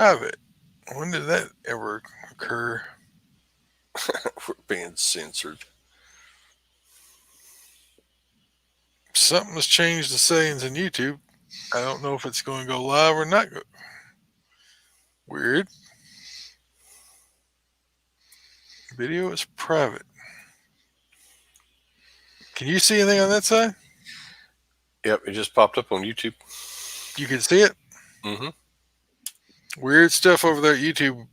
private. When did that ever occur? We're being censored. Something has changed the settings in YouTube. I don't know if it's going to go live or not. Weird. Video is private. Can you see anything on that side? Yep, it just popped up on YouTube. You can see it. Mm-hmm. Weird stuff over there at YouTube.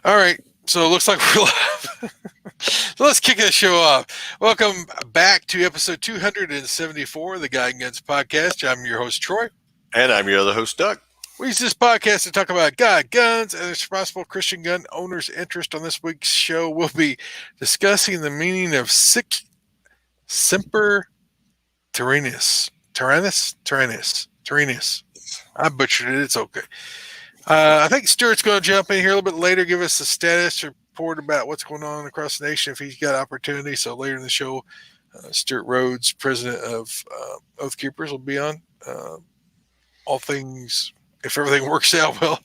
All right. So it looks like we're live. So let's kick this show off. Welcome back to episode 274 of the Guide and Guns podcast. I'm your host, Troy. And I'm your other host, Doug. We use this podcast to talk about God, guns, and responsible Christian gun owners' interest. On this week's show, we'll be discussing the meaning of Sic Semper Tyrannis. Tyrannis. I butchered it. It's okay. I think Stuart's going to jump in here a little bit later, give us a status report about what's going on across the nation if he's got opportunity. So later in the show, Stuart Rhodes, president of Oath Keepers, will be on. All things, if everything works out well.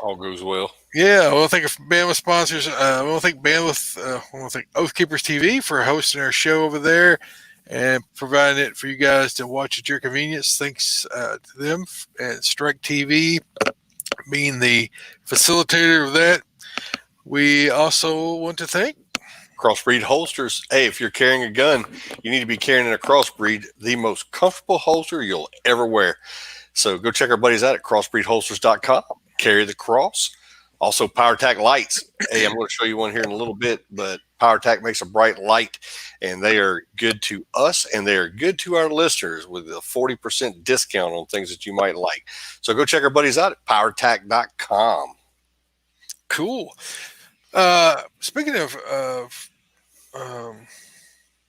All goes well. Yeah, I want to thank Bandwidth sponsors. I want to thank Bandwidth. I want to thank Oath Keepers TV for hosting our show over there and providing it for you guys to watch at your convenience. Thanks to them and Strike TV being the facilitator of that. We also want to thank Crossbreed Holsters. Hey, if you're carrying a gun, you need to be carrying a Crossbreed, the most comfortable holster you'll ever wear. So go check our buddies out at crossbreedholsters.com. Carry the cross. Also, PowerTack lights. Hey, I'm going to show you one here in a little bit, but PowerTack makes a bright light, and they are good to us, and they are good to our listeners with a 40% discount on things that you might like. So go check our buddies out at PowerTack.com. Cool. Speaking of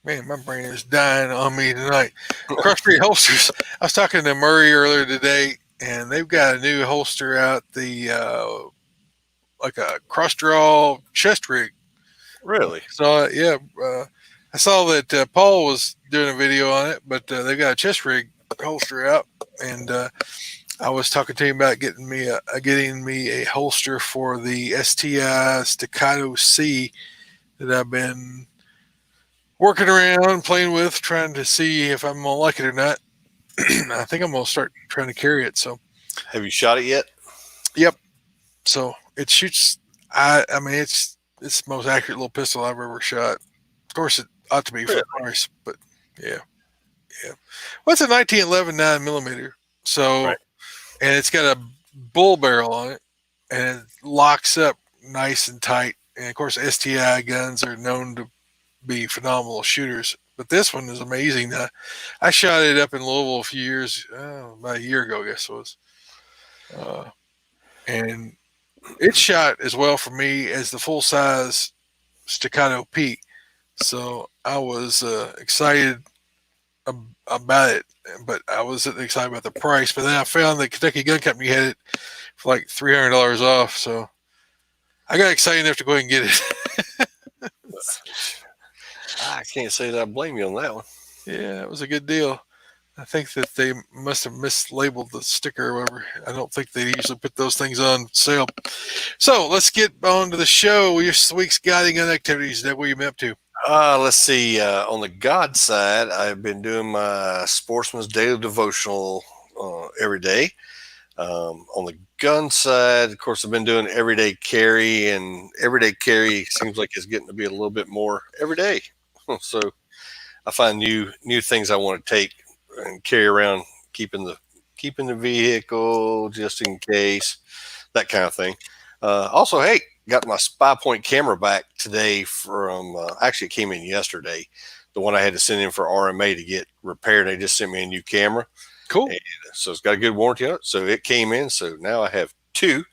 man, my brain is dying on me tonight. Crossbreed Holsters. I was talking to Murray earlier today, and they've got a new holster out, the like a cross draw chest rig. Really? So yeah, I saw that Paul was doing a video on it, but they've got a chest rig holster out, and I was talking to him about getting me a holster for the STI Staccato C that I've been working around, playing with, trying to see if I'm gonna like it or not. I think I'm gonna start trying to carry it. So, have you shot it yet? Yep. So it shoots. I mean, it's the most accurate little pistol I've ever shot. Of course, it ought to be for the price, but yeah. Well, it's a 1911 9mm. So, right. And it's got a bull barrel on it, and it locks up nice and tight. And of course, STI guns are known to be phenomenal shooters, but this one is amazing. I shot it up in Louisville a few years, about a year ago, I guess it was, and it shot as well for me as the full size Staccato P. So I was excited about it, but I wasn't excited about the price. But then I found the Kentucky Gun Company had it for like $300 off, so I got excited enough to go ahead and get it. I can't say that I blame you on that one. Yeah, it was a good deal. I think that they must have mislabeled the sticker or whatever. I don't think they usually put those things on sale. So let's get on to the show. This week's guiding gun activities. That what you been up to? Let's see. On the God side, I've been doing my Sportsman's Daily Devotional every day. On the gun side, of course, I've been doing everyday carry, and everyday carry seems like it's getting to be a little bit more every day. So I find new things I want to take and carry around, keeping the vehicle just in case, that kind of thing. Also, hey, got my Spy Point camera back today from, actually it came in yesterday, the one I had to send in for RMA to get repaired. They just sent me a new camera. Cool. And so it's got a good warranty on it. So it came in. So now I have two,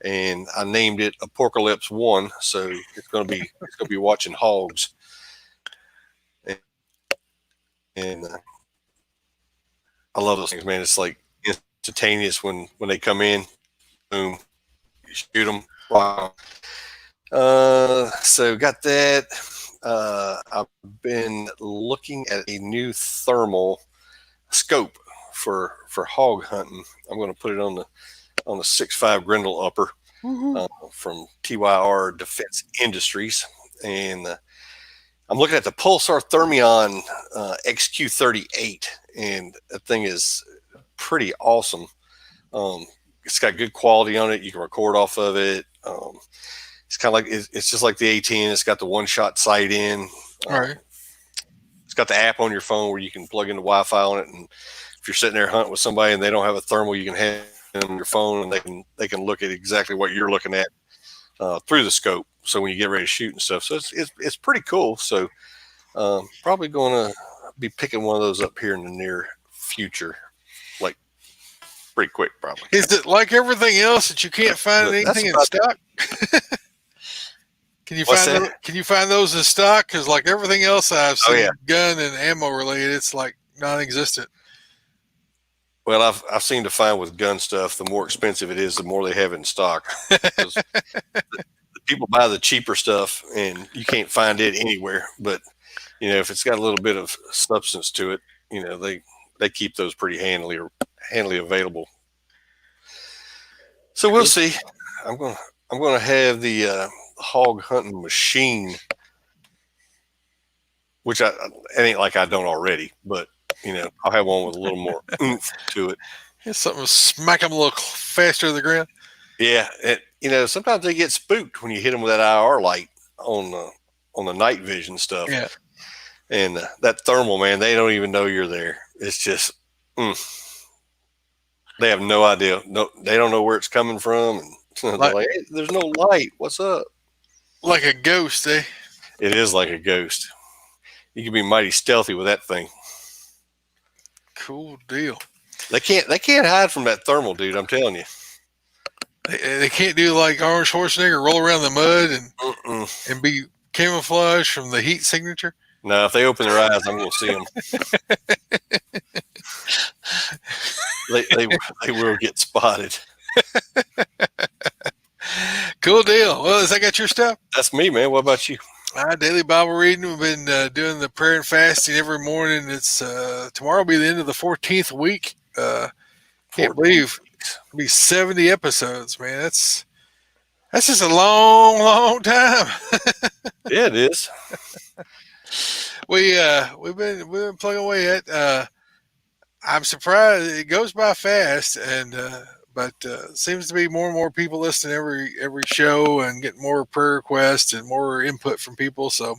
and I named it Apocalypse 1. So it's going to be watching hogs. And I love those things, man. It's like instantaneous when they come in, boom, you shoot them. Wow. So got that. I've been looking at a new thermal scope for hog hunting. I'm going to put it on on the 6.5 Grendel upper Woohoo. from TYR Defense Industries, and I'm looking at the Pulsar Thermion XQ38, and that thing is pretty awesome. It's got good quality on it. You can record off of it. It's kind of like it's just like the A10. It's got the one-shot sight in. All right. It's got the app on your phone where you can plug in the Wi-Fi on it, and if you're sitting there hunting with somebody and they don't have a thermal, you can have them on your phone, and they can look at exactly what you're looking at through the scope. So when you get ready to shoot and stuff, so it's pretty cool. So probably going to be picking one of those up here in the near future, like pretty quick, probably. Is it like everything else that you can't find anything in stock? Can you find those in stock? Because like everything else I've seen, gun and ammo related, it's like non-existent. Well, I've seen to find with gun stuff, the more expensive it is, the more they have in stock. the people buy the cheaper stuff, and you can't find it anywhere. But if it's got a little bit of substance to it, they keep those pretty handily available. So we'll see. I'm gonna have the hog hunting machine, which it ain't like I don't already, but I'll have one with a little more oomph to it. It's something to smack them a little faster to the ground. Yeah, sometimes they get spooked when you hit them with that IR light on the night vision stuff. Yeah, and that thermal, man, they don't even know you're there. It's just they have no idea. No, they don't know where it's coming from, and they're like, hey, there's no light. What's up? Like a ghost, eh? It is like a ghost. You can be mighty stealthy with that thing. Cool deal. They can't hide from that thermal, dude. I'm telling you. They can't do like Orange Schwarzenegger, roll around the mud and be camouflaged from the heat signature. No, if they open their eyes, I'm going to see them. they will get spotted. Cool deal. Well, is that got your stuff? That's me, man. What about you? Daily Bible reading. We've been doing the prayer and fasting every morning. It's tomorrow will be the end of the 14th week. Can't believe it'll be 70 episodes, man. That's just a long, long time. Yeah, it is. We've been plugging away at. I'm surprised it goes by fast, but seems to be more and more people listening every show and getting more prayer requests and more input from people. So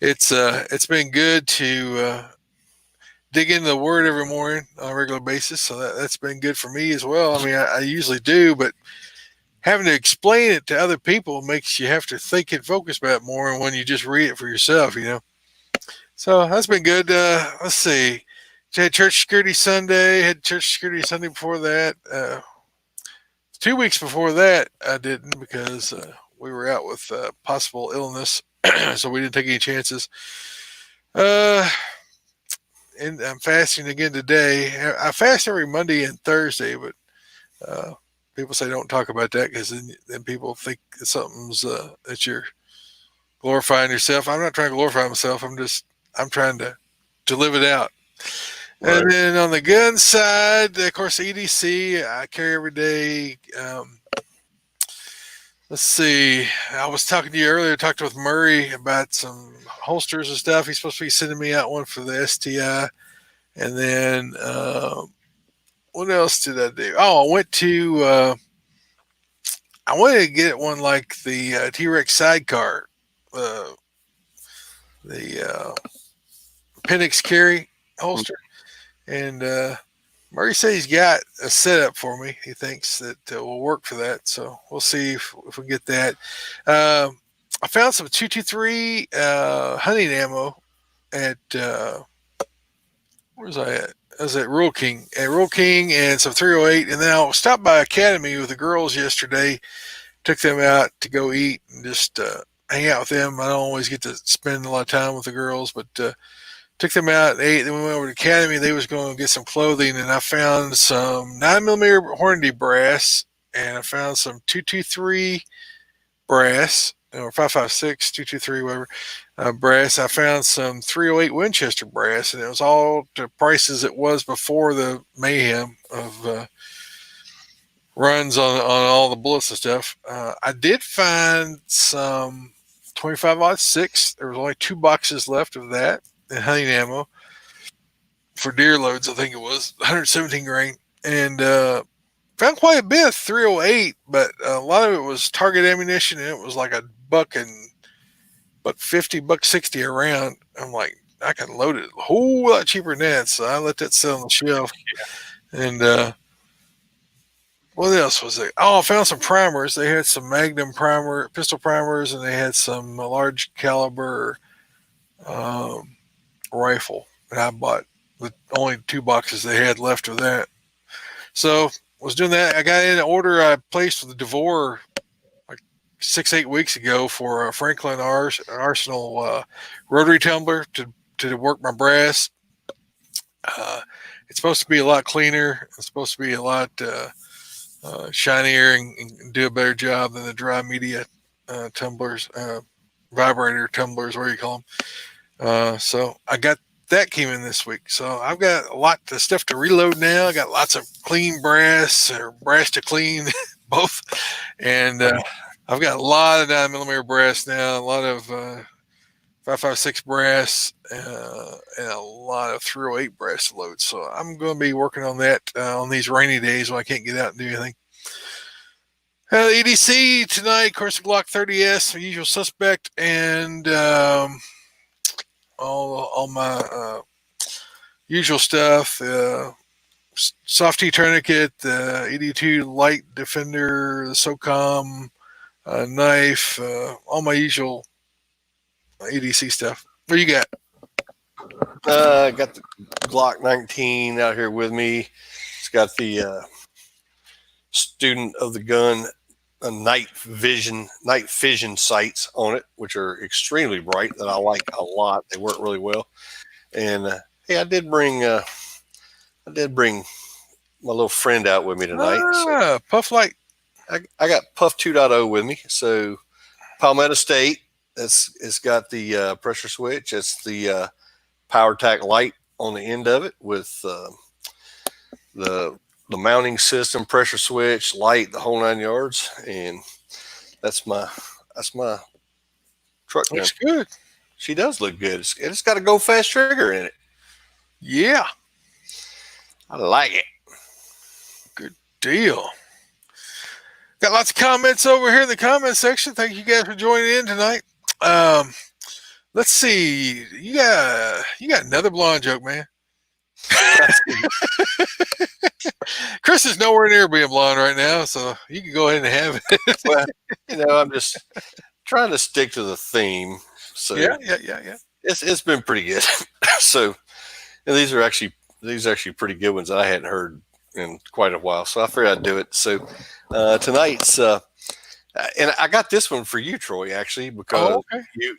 it's been good to dig into the Word every morning on a regular basis. So that's been good for me as well. I mean, I usually do, but having to explain it to other people makes you have to think and focus about it more than when you just read it for yourself, So that's been good. Let's see. Had Church Security Sunday. Had Church Security Sunday before that. 2 weeks before that, I didn't because we were out with possible illness, so we didn't take any chances. And I'm fasting again today. I fast every Monday and Thursday, but people say don't talk about that because then people think something's that you're glorifying yourself. I'm not trying to glorify myself. I'm trying to live it out. Right. And then on the gun side, of course, EDC I carry every day. Let's see. I was talking to you earlier. Talked with Murray about some holsters and stuff. He's supposed to be sending me out one for the STI. And then what else did I do? Oh, I wanted to get one like the T-Rex sidecar, the Penix carry holster. And Murray said he's got a setup for me. He thinks that will work for that. So we'll see if we get that. I found some 223 hunting ammo at where's I at? I was at Rural King. At Rural King and some 308. And then I stopped by Academy with the girls yesterday. Took them out to go eat and just hang out with them. I don't always get to spend a lot of time with the girls, but took them out and ate. Then we went over to Academy. They was going to get some clothing, and I found some 9mm Hornady brass, and I found some 223 brass, or 5.56, 223, whatever, brass. I found some 308 Winchester brass, and it was all the prices it was before the mayhem of runs on all the bullets and stuff. I did find some 25-06. There was only 2 boxes left of that and hunting ammo for deer loads. I think it was 117 grain, and found quite a bit of 308, but a lot of it was target ammunition, and it was like a buck and $1.50, $1.60 a round. I'm like, I can load it a whole lot cheaper than that, so I let that sit on the shelf. And what else was it? Oh, I found some primers. They had some Magnum pistol primers, and they had some large caliber rifle that I bought with only 2 boxes they had left of that. So was doing that. I got in an order I placed with the DeVore like 6-8 weeks ago for a Franklin Arsenal rotary tumbler to work my brass. It's supposed to be a lot cleaner. It's supposed to be a lot shinier and do a better job than the dry media tumblers, vibrator tumblers, what do you call them? So I got that came in this week. So I've got a lot of stuff to reload now. I got lots of clean brass or brass to clean, both. And I've got a lot of 9mm brass now, a lot of 5.56 brass, and a lot of 308 brass loads. So I'm going to be working on that on these rainy days when I can't get out and do anything. EDC tonight, of course, Glock 30S, the usual suspect, and all my usual stuff. Soft T tourniquet, the 82 light defender, the SOCOM knife, all my usual EDC stuff. What do you got? I got the Glock 19 out here with me. It's got the student of the gun night vision sights on it, which are extremely bright that I like a lot. They work really well. And hey, I did bring my little friend out with me tonight. So Puff Light. I got Puff 2.0 with me. So Palmetto State. It's got the pressure switch. It's the Power Tack light on the end of it with the mounting system, pressure switch, light, the whole 9 yards. And that's my truck gun. Looks good. She does look good. It's got a go fast trigger in it. Yeah, I like it. good deal. Got lots of comments over here in the comment section. Thank you guys for joining in tonight. Let's see. You got another blonde joke, man. Chris is nowhere near being blonde right now, so you can go ahead and have it. Well, I'm just trying to stick to the theme. So Yeah. It's been pretty good. So these are actually pretty good ones that I hadn't heard in quite a while. So I figured I'd do it. So tonight's and I got this one for you, Troy, actually, because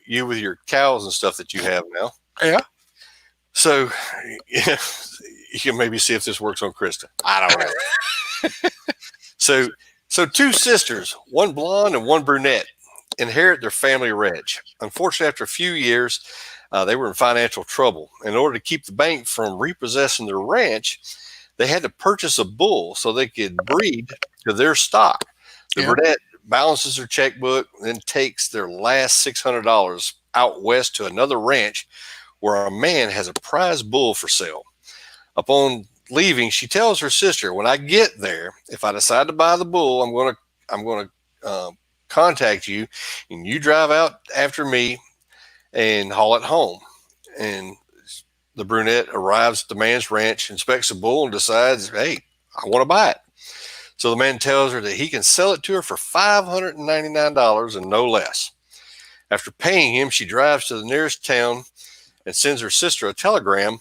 you with your cows and stuff that you have now. Yeah. So you can maybe see if this works on Krista. I don't know. So 2 sisters, one blonde and one brunette, inherit their family ranch. Unfortunately, after a few years, they were in financial trouble. In order to keep the bank from repossessing their ranch, they had to purchase a bull so they could breed to their stock. The brunette balances her checkbook, then takes their last $600 out west to another ranch where a man has a prize bull for sale. Upon leaving, she tells her sister, "When I get there, if I decide to buy the bull, I'm gonna contact you, and you drive out after me and haul it home." And the brunette arrives at the man's ranch, inspects the bull, and decides, "Hey, I want to buy it." So the man tells her that he can sell it to her for $599 and no less. After paying him, she drives to the nearest town and sends her sister a telegram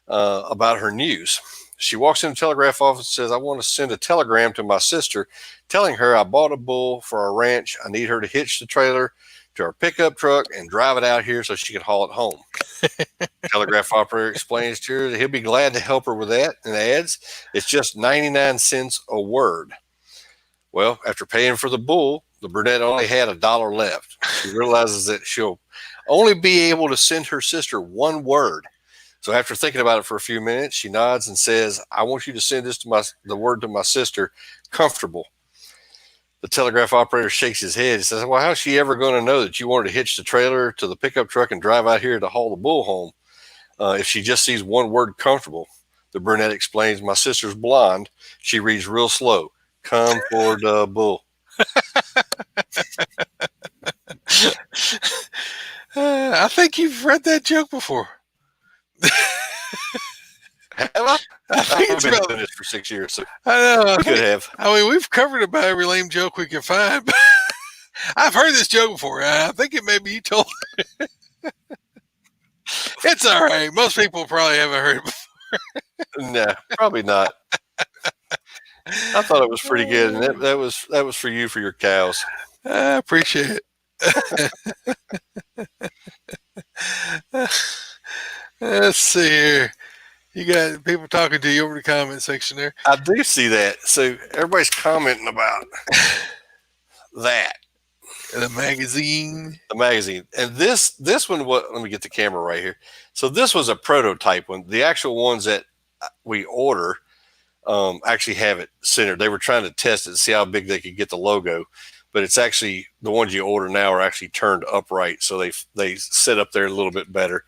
about her news. She walks in the telegraph office and says, "I want to send a telegram to my sister telling her I bought a bull for our ranch. I need her to hitch the trailer to our pickup truck and drive it out here so she can haul it home." Telegraph operator explains to her that he'll be glad to help her with that and adds, "It's just 99 cents a word." Well, after paying for the bull, the brunette only had $1 left. She realizes that she'll only be able to send her sister one word. So after thinking about it for a few minutes, she nods and says, "I want you to send the word to my sister comfortable. The telegraph operator shakes his head. He says, well, how's she ever going to know that you wanted to hitch the trailer to the pickup truck and drive out here to haul the bull home if she just sees one word comfortable? The brunette explains, my sister's blonde. She reads real slow. Come for the bull. I think you've read that joke before. Have I? I think I've it's been about, doing this for 6 years, so I know. we could have. I mean, we've covered about every lame joke we can find. But I've heard this joke before. I think it maybe you told me. It's all right. Most people probably haven't heard it before. Nah, probably not. I thought it was pretty good, and that was for you, for your cows. I appreciate it. Let's see here. You got people talking to you over the comment section there. I do see that. So everybody's commenting about that. The magazine. The magazine. And this one, let me get the camera right here. So this was a prototype one. The actual ones that we order actually have it centered. They were trying to test it to see how big they could get the logo. But it's actually, the ones you order now are actually turned upright. So they sit up there a little bit better.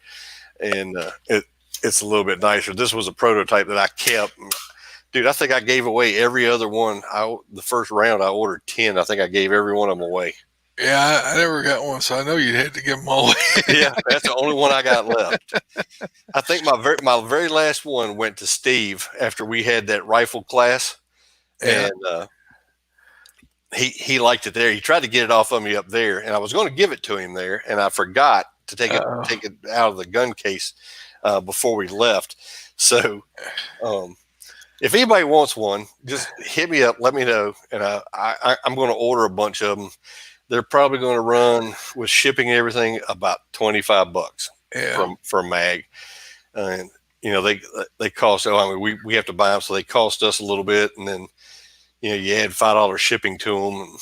And it's a little bit nicer. This was a prototype that I kept. Dude, I think I gave away every other one. The first round, I ordered 10. I think I gave every one of them away. Yeah, I never got one, so I know you'd had to give them all away. Yeah, that's the only one I got left. I think my very last one went to Steve after we had that rifle class. Yeah. And he liked it there. He tried to get it off of me up there, and I was going to give it to him there, and I forgot to take it out of the gun case before we left. So if anybody wants one, just hit me up, let me know, and I'm going to order a bunch of them. They're probably going to run, with shipping and everything, about $25 for a mag. And they cost. I mean, we have to buy them, so they cost us a little bit, and then you add $5 shipping to them. And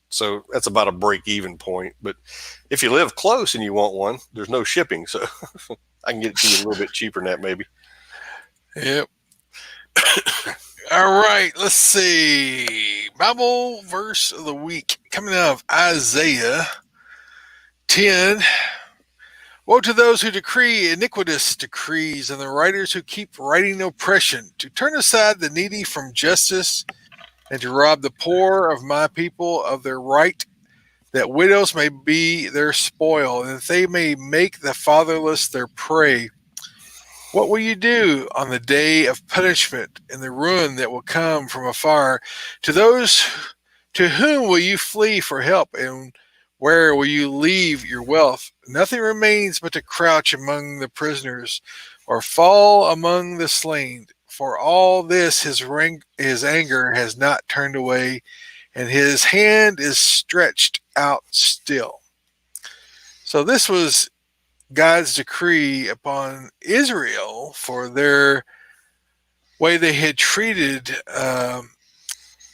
so that's about a break-even point. But if you live close and you want one, there's no shipping, so I can get it to you a little bit cheaper than that, maybe. Yep. All right, let's see. Bible verse of the week coming out of Isaiah 10. Woe to those who decree iniquitous decrees and the writers who keep writing oppression, to turn aside the needy from justice and to rob the poor of my people of their right, that widows may be their spoil and that they may make the fatherless their prey. What will you do on the day of punishment and the ruin that will come from afar? To those to whom will you flee for help, and where will you leave your wealth? Nothing remains but to crouch among the prisoners or fall among the slain. For all this his anger has not turned away, and his hand is stretched out still. So this was God's decree upon Israel for their way they had treated, the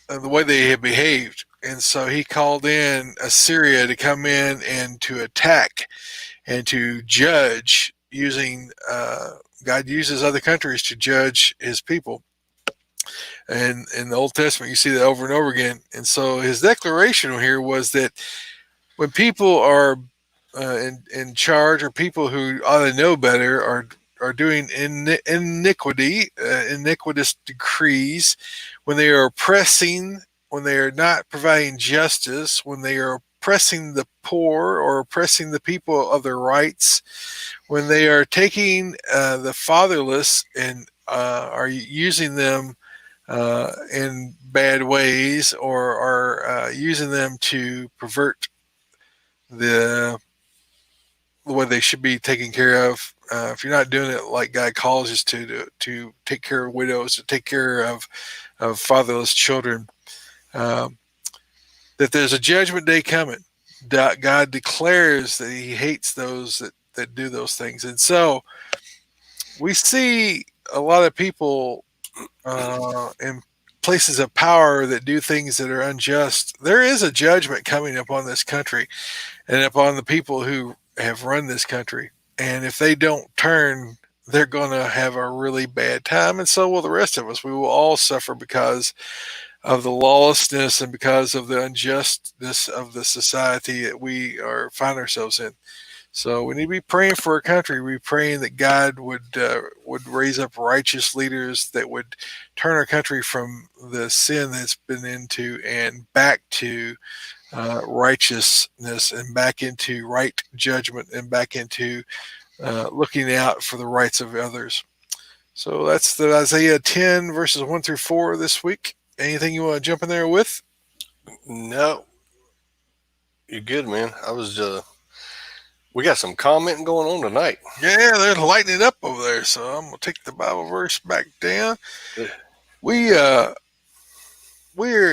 way they had behaved. And so he called in Assyria to come in and to attack and to judge using, God uses other countries to judge his people. And in the Old Testament, you see that over and over again. And so his declaration here was that when people are in charge, or people who ought to know better are doing iniquitous decrees, when they are oppressing, when they are not providing justice, when they are oppressing the poor or oppressing the people of their rights, when they are taking the fatherless and are using them in bad ways, or are using them to pervert the way they should be taken care of. If you're not doing it like God calls us to take care of widows, to take care of fatherless children, that there's a judgment day coming. God declares that he hates those that do those things. And so we see a lot of people in places of power that do things that are unjust. There is a judgment coming upon this country and upon the people who have run this country. And if they don't turn, they're going to have a really bad time. And so will the rest of us. We will all suffer because of the lawlessness and because of the unjustness of the society that we find ourselves in. So we need to be praying for our country. We praying that God would raise up righteous leaders that would turn our country from the sin that's been into and back to righteousness and back into right judgment and back into looking out for the rights of others. So that's the Isaiah 10 verses 1 through 4 this week. Anything you want to jump in there with? No, you're good, man. We got some commenting going on tonight. Yeah, they're lighting it up over there. So I'm gonna take the Bible verse back down. Yeah. We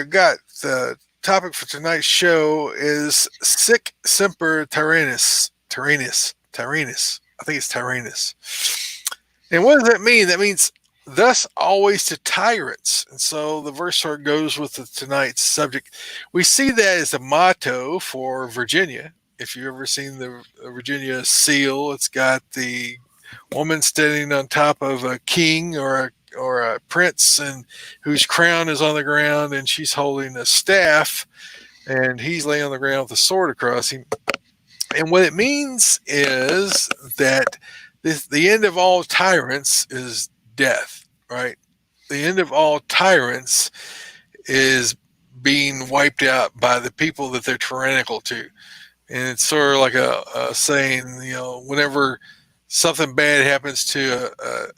got the topic for tonight's show is Sic Semper Tyrannis. Tyrannis. I think it's Tyrannus. And what does that mean? That means thus always to tyrants. And so the verse sort of goes with tonight's subject. We see that as a motto for Virginia. If you've ever seen the Virginia seal, it's got the woman standing on top of a king or a prince, and whose crown is on the ground, and she's holding a staff, and he's laying on the ground with a sword across him. And what it means is that the end of all tyrants is death, right? The end of all tyrants is being wiped out by the people that they're tyrannical to. And it's sort of like a saying, whenever something bad happens to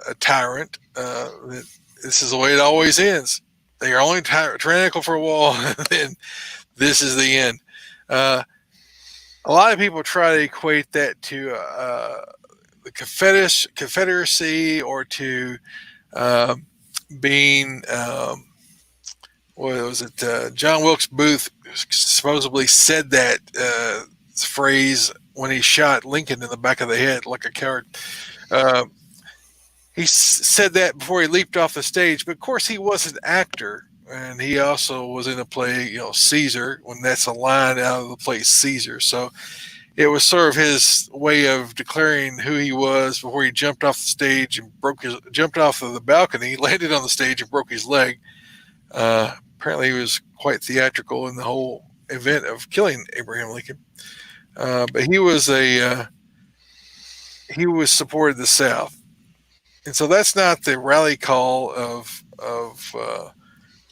a tyrant, this is the way it always ends. They are only tyrannical for a while, and then this is the end. A lot of people try to equate that to the Confederacy or to being, what was it? John Wilkes Booth supposedly said that phrase when he shot Lincoln in the back of the head like a coward. He said that before he leaped off the stage, but of course he was an actor, and he also was in a play, Caesar, when that's a line out of the play Caesar. So it was sort of his way of declaring who he was before he jumped off the stage and jumped off of the balcony, landed on the stage and broke his leg. Apparently he was quite theatrical in the whole event of killing Abraham Lincoln. But he supported the South. And so that's not the rally call of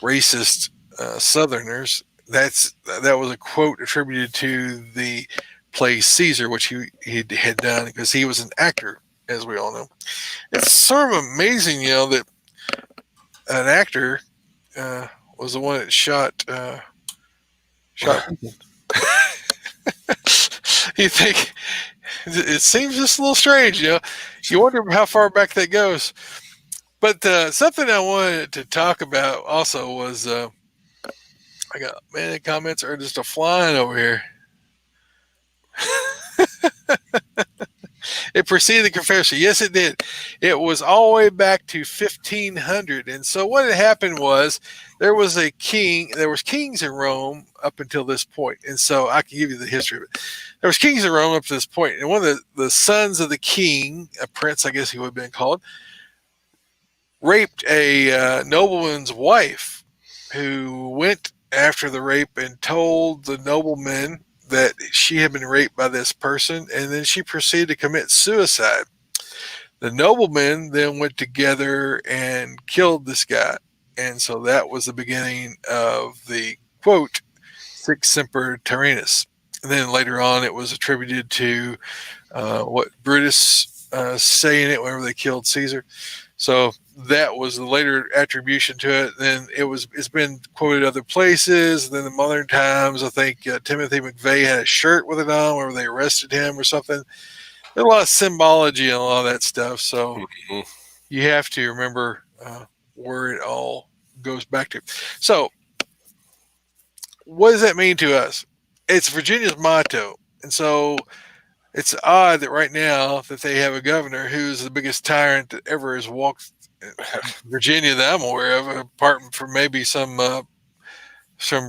racist Southerners. That was a quote attributed to the play Caesar, which he had done because he was an actor, as we all know. It's sort of amazing, that an actor was the one that shot. You think it seems just a little strange, You wonder how far back that goes. But something I wanted to talk about also was I got the comments are just a flying over here. It preceded the Confederacy. Yes, it did. It was all the way back to 1500. And so what had happened was there was kings in Rome up until this point. And so I can give you the history of it. There was kings in Rome up to this point. And one of the sons of the king, a prince, I guess he would have been called, raped a nobleman's wife, who went after the rape and told the nobleman that she had been raped by this person, and then she proceeded to commit suicide. The noblemen then went together and killed this guy, and so that was the beginning of the quote Sic Semper Tyrannis. And then later on, it was attributed to what Brutus saying it whenever they killed Caesar. So that was the later attribution to it. Then it's been quoted other places. Then in modern times, I think Timothy McVeigh had a shirt with it on where they arrested him or something. There's a lot of symbology and a lot of that stuff. So you have to remember where it all goes back to. So what does that mean to us? It's Virginia's motto. And so it's odd that right now that they have a governor who's the biggest tyrant that ever has walked Virginia that I'm aware of, apart from maybe some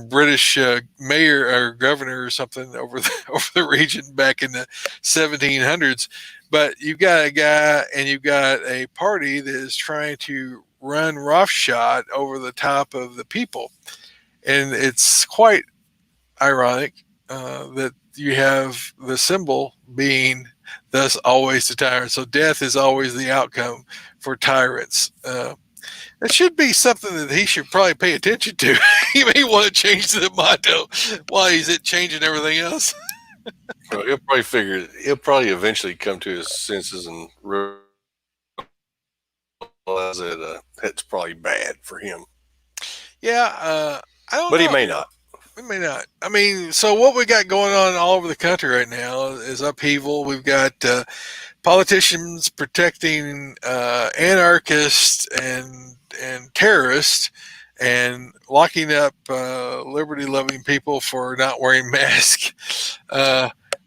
British mayor or governor or something over the region back in the 1700s. But you've got a guy and you've got a party that is trying to run roughshod over the top of the people. And it's quite ironic that you have the symbol being thus always the tyrant. So death is always the outcome for tyrants. It should be something that he should probably pay attention to. He may want to change the motto while he's changing everything else. Well, he'll probably figure. He'll probably eventually come to his senses and realize that that's probably bad for him. Yeah, I don't know. But he may not. We may not. I mean, so what we got going on all over the country right now is upheaval. We've got politicians protecting anarchists and terrorists, and locking up liberty-loving people for not wearing masks.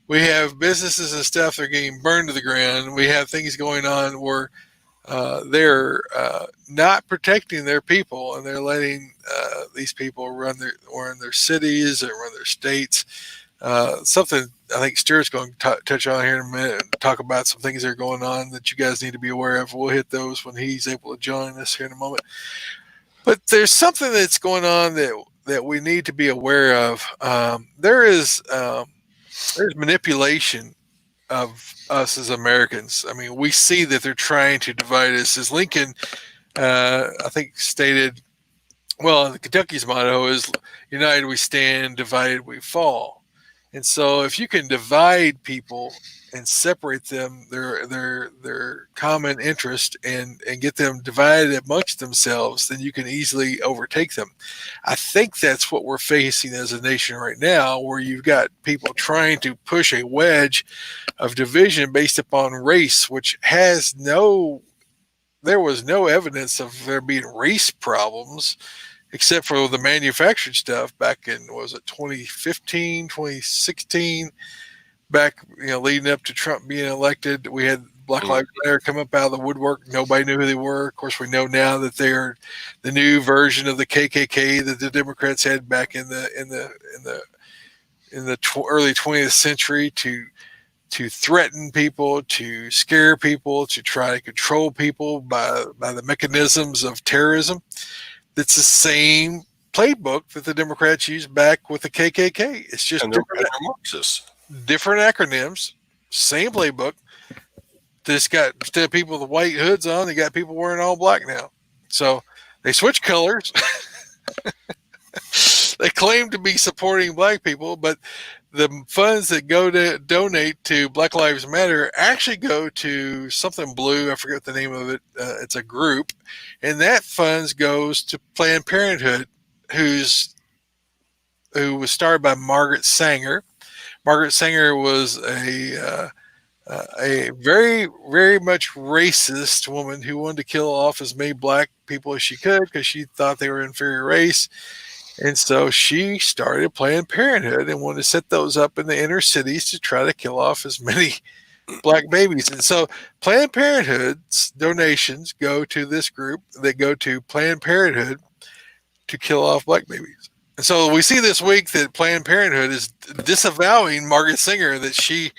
We have businesses and stuff that are getting burned to the ground. We have things going on where they're not protecting their people, and they're letting these people run their cities or run their states. Something I think Stuart's going to touch on here in a minute and talk about some things that are going on that you guys need to be aware of. We'll hit those when he's able to join us here in a moment. But there's something that's going on that we need to be aware of. There's manipulation of us as Americans. I mean, we see that they're trying to divide us. As Lincoln, I think, stated, well, Kentucky's motto is "United we stand, divided we fall." And so, if you can divide people and separate them, their common interest, and get them divided amongst themselves, then you can easily overtake them. I think that's what we're facing as a nation right now, where you've got people trying to push a wedge of division based upon race, which there was no evidence of there being race problems except for the manufactured stuff back in, was it 2015, 2016, back, leading up to Trump being elected. We had Black Lives Matter come up out of the woodwork. Nobody knew who they were. Of course, we know now that they're the new version of the KKK that the Democrats had back in the early 20th century to threaten people, to scare people, to try to control people by the mechanisms of terrorism. That's the same playbook that the Democrats used back with the KKK. It's just different acronyms, same playbook. Just got, instead of people with white hoods on, they got people wearing all black now. So they switch colors. They claim to be supporting black people, but the funds that go to donate to Black Lives Matter actually go to something blue. I forget the name of it. It's a group, and that funds goes to Planned Parenthood, who was started by Margaret Sanger. Margaret Sanger was a very, very much racist woman who wanted to kill off as many black people as she could because she thought they were inferior race. And so she started Planned Parenthood and wanted to set those up in the inner cities to try to kill off as many black babies. And so Planned Parenthood's donations go to this group that go to Planned Parenthood to kill off black babies. And so we see this week that Planned Parenthood is disavowing Margaret Sanger, that she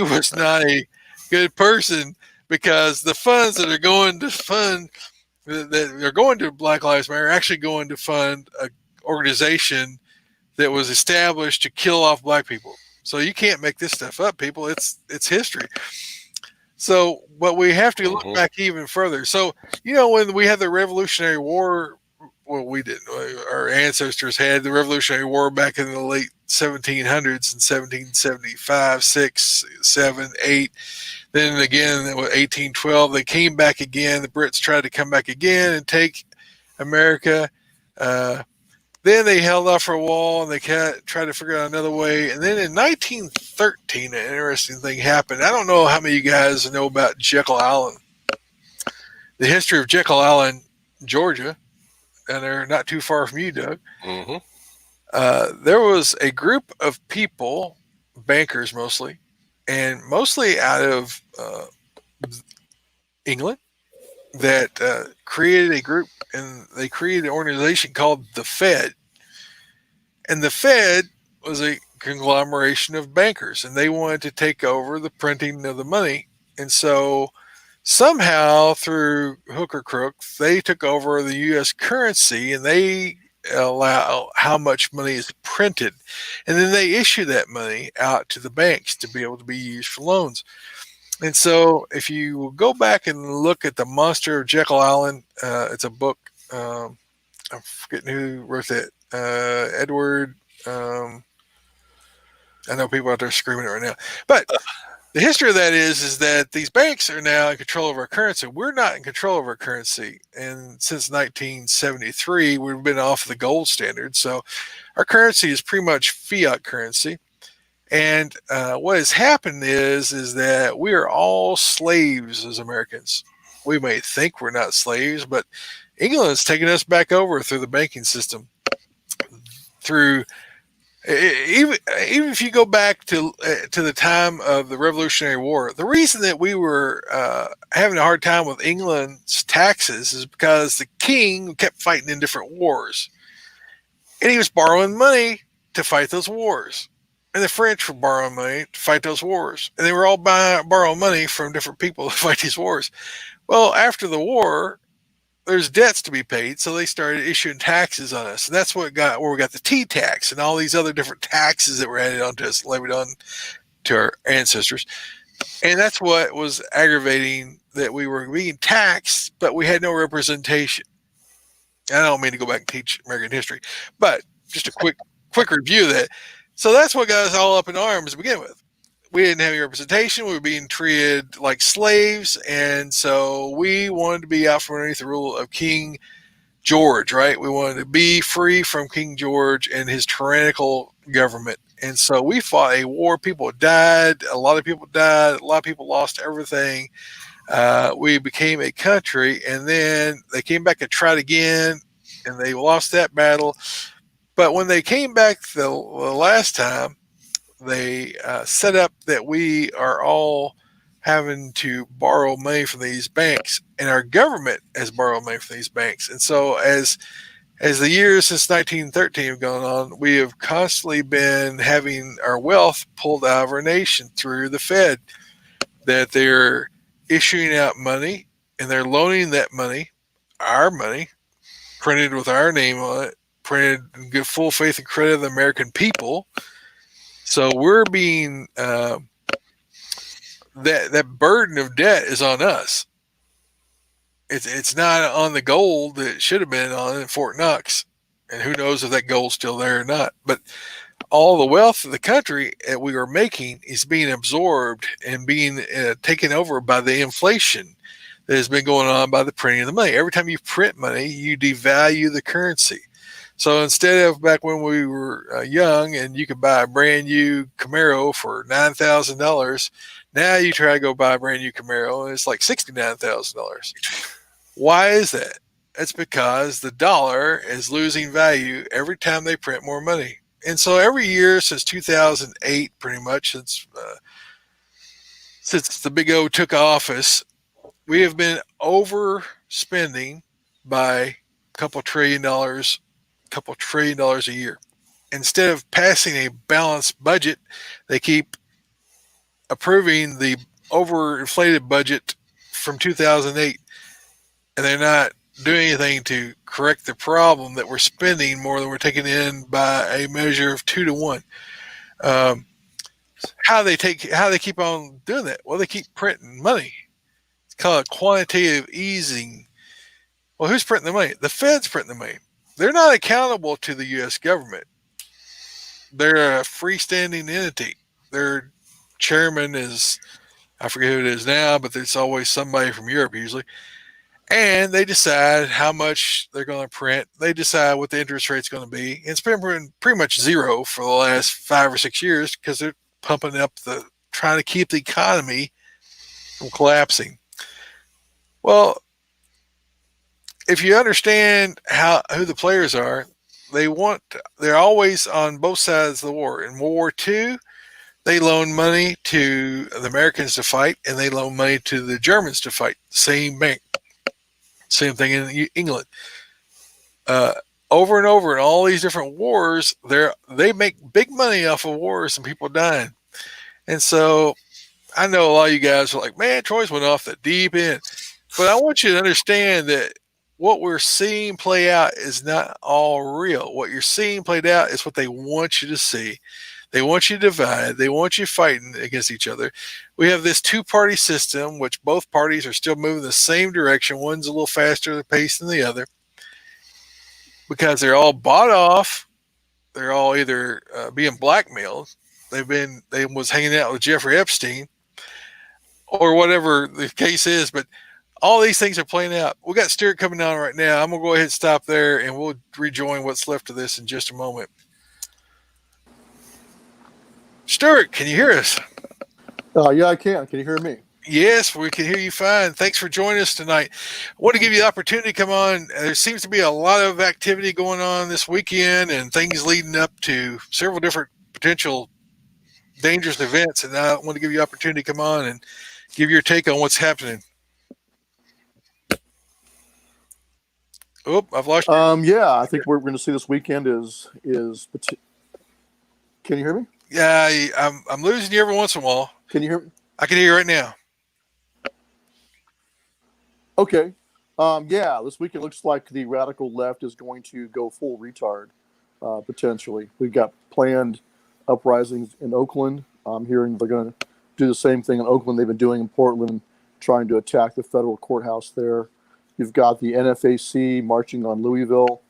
was not a good person, because the funds that are going to fund, that are going to Black Lives Matter, are actually going to fund a organization that was established to kill off black people. So you can't make this stuff up, people. It's history. So, but we have to look back even further. So, when we had the Revolutionary War, well, we didn't. Our ancestors had the Revolutionary War back in the late 1700s, in 1775, 6, 7, 8. Then again, in 1812, they came back again. The Brits tried to come back again and take America. Then they held off for a while, and they tried to figure out another way. And then in 1913, an interesting thing happened. I don't know how many of you guys know about Jekyll Island. The history of Jekyll Island, Georgia, and they're not too far from you, Doug. There was a group of people, bankers mostly, and mostly out of England, that created a group, and they created an organization called the Fed. And the Fed was a conglomeration of bankers, and they wanted to take over the printing of the money. And so somehow through hook or crook, they took over the U.S. currency and they allow how much money is printed, and then they issue that money out to the banks to be able to be used for loans. And so, if you go back and look at the Monster of Jekyll Island, it's a book. I'm forgetting who wrote that. Edward. I know people out there screaming it right now, but the history of that is that these banks are now in control of our currency. We're not in control of our currency, and since 1973, we've been off the gold standard. So our currency is pretty much fiat currency. And what has happened is that we are all slaves as Americans. We may think we're not slaves, but England's taken us back over through the banking system. Through even if you go back to the time of the Revolutionary War, the reason that we were having a hard time with England's taxes is because the king kept fighting in different wars, and he was borrowing money to fight those wars. And the French were borrowing money to fight those wars. And they were all borrowing money from different people to fight these wars. Well, after the war, there's debts to be paid, so they started issuing taxes on us. And that's where we got the tea tax and all these other different taxes that were added onto us, levied on to our ancestors. And that's what was aggravating, that we were being taxed, but we had no representation. I don't mean to go back and teach American history, but just a quick review of that. So that's what got us all up in arms to begin with. We didn't have any representation. We were being treated like slaves. And so we wanted to be out from underneath the rule of King George, right? We wanted to be free from King George and his tyrannical government. And so we fought a war. People died. A lot of people died. A lot of people lost everything. We became a country. And then they came back and tried again. And they lost that battle. But when they came back the last time, they set up that we are all having to borrow money from these banks, and our government has borrowed money from these banks. And so as the years since 1913 have gone on, we have constantly been having our wealth pulled out of our nation through the Fed, that they're issuing out money and they're loaning that money, our money, printed with our name on it, printed and give full faith and credit of the American people. So we're being that burden of debt is on us. It's not on the gold that it should have been on in Fort Knox, and who knows if that gold's still there or not. But all the wealth of the country that we are making is being absorbed and being taken over by the inflation that has been going on by the printing of the money. Every time you print money, you devalue the currency. So instead of back when we were young and you could buy a brand new Camaro for $9,000, now you try to go buy a brand new Camaro and it's like $69,000. Why is that? It's because the dollar is losing value every time they print more money. And so every year since 2008, pretty much since the Big O took office, we have been overspending by a couple trillion dollars a year. Instead of passing a balanced budget, they keep approving the overinflated budget from 2008, and they're not doing anything to correct the problem that we're spending more than we're taking in by a measure of 2 to 1. How they keep on doing that? Well, they keep printing money. It's called quantitative easing. Well, who's printing the money? The Fed's printing the money. They're not accountable to the U.S. government. They're a freestanding entity. Their chairman is, I forget who it is now, but it's always somebody from Europe usually. And they decide how much they're going to print. They decide what the interest rate's going to be. And it's been pretty much zero for the last 5 or 6 years because they're pumping up trying to keep the economy from collapsing. Well, if you understand who the players are, they're always on both sides of the war. In World War II, they loan money to the Americans to fight, and they loan money to the Germans to fight. Same bank. Same thing in England. Over and over in all these different wars, they make big money off of wars and people dying. And so I know a lot of you guys are like, man, Troy's went off the deep end. But I want you to understand that what we're seeing play out is not all real. What you're seeing played out is what they want you to see. They want you to divide. They want you fighting against each other. We have this two-party system, which both parties are still moving the same direction. One's a little faster pace than the other because they're all bought off. They're all either being blackmailed. They was hanging out with Jeffrey Epstein or whatever the case is. But all these things are playing out. We got Stuart coming on right now. I'm gonna go ahead and stop there, and we'll rejoin what's left of this in just a moment. Stuart, can you hear us? Yeah, I can. Can you hear me? Yes, we can hear you fine. Thanks for joining us tonight. I want to give you the opportunity to come on. There seems to be a lot of activity going on this weekend and things leading up to several different potential dangerous events. And I want to give you the opportunity to come on and give your take on what's happening. Oh, I've lost you. Yeah, I think we're going to see this weekend is. Can you hear me? Yeah, I'm losing you every once in a while. Can you hear me? I can hear you right now. Okay. Yeah, this weekend looks like the radical left is going to go full retard, potentially. We've got planned uprisings in Oakland. I'm hearing they're going to do the same thing in Oakland they've been doing in Portland, trying to attack the federal courthouse there. You've got the NFAC marching on Louisville.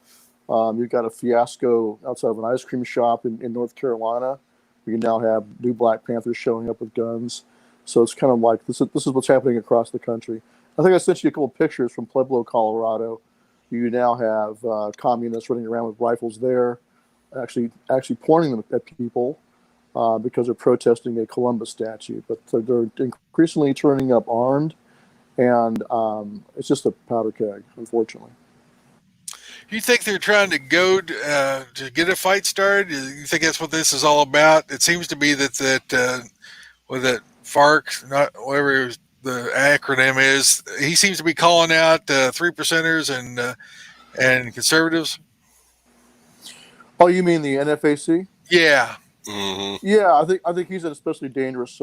You've got a fiasco outside of an ice cream shop in North Carolina. We can now have new Black Panthers showing up with guns. So it's kind of like this is what's happening across the country. I think I sent you a couple of pictures from Pueblo, Colorado. You now have communists running around with rifles there, actually pointing them at people because they're protesting a Columbus statue. But they're increasingly turning up armed, and it's just a powder keg, unfortunately. You think they're trying to go to get a fight started? You think that's what this is all about? It seems to be that FARC, not whatever the acronym is, he seems to be calling out 3%ers and conservatives. Oh, you mean the NFAC? Yeah. Mm-hmm. Yeah, I think he's an especially dangerous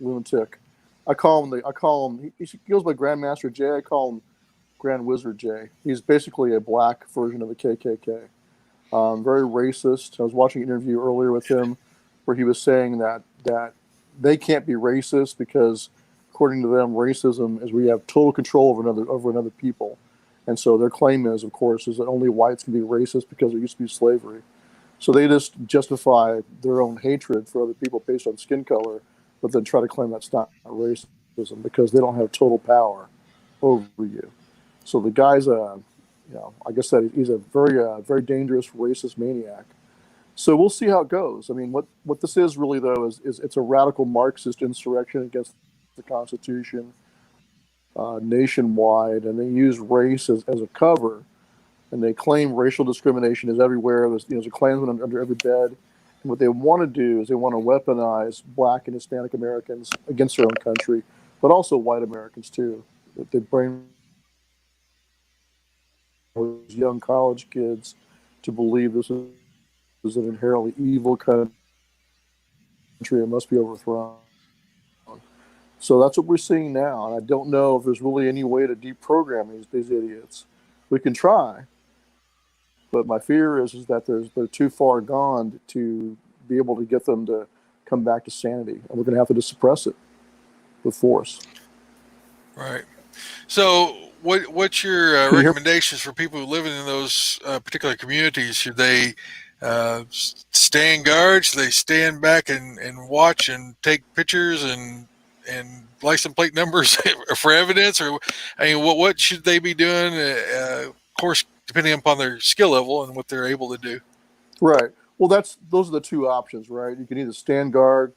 lunatic. I call him. He goes by Grandmaster J. I call him Grand Wizard J. He's basically a black version of the KKK. Very racist. I was watching an interview earlier with him where he was saying that they can't be racist because, according to them, racism is where you have total control over another people. And so their claim is, of course, is that only whites can be racist because there used to be slavery. So they just justify their own hatred for other people based on skin color, but then try to claim that's not racism because they don't have total power over you. So the guy's I guess that he's a very dangerous racist maniac. So we'll see how it goes. I mean, what this is really though is it's a radical Marxist insurrection against the Constitution nationwide, and they use race as a cover, and they claim racial discrimination is everywhere. There's a Klansman under every bed. And what they want to do is they want to weaponize Black and Hispanic Americans against their own country, but also white Americans too. They bring young college kids to believe this is an inherently evil country and must be overthrown. So that's what we're seeing now, and I don't know if there's really any way to deprogram these idiots. We can try, but my fear is that they're too far gone to be able to get them to come back to sanity, and we're going to have to just suppress it with force. Right. So what's your recommendations for people who live in those particular communities? Should they stand guard? Should they stand back and watch and take pictures and license plate numbers for evidence? Or I mean, what should they be doing? Of course, depending upon their skill level and what they're able to do. Right. Well, those are the two options, right? You can either stand guard.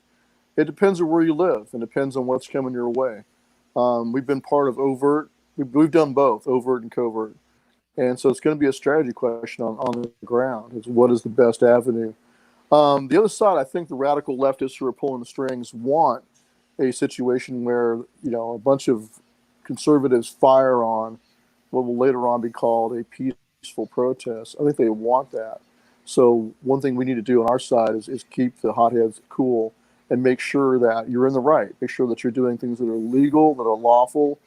It depends on where you live, and depends on what's coming your way. We've been part of overt. We've done both, overt and covert. And so it's going to be a strategy question on the ground. Is what is the best avenue? The other side, I think the radical leftists who are pulling the strings want a situation where a bunch of conservatives fire on what will later on be called a peaceful protest. I think they want that. So one thing we need to do on our side is keep the hotheads cool and make sure that you're in the right. Make sure that you're doing things that are legal, that are lawful,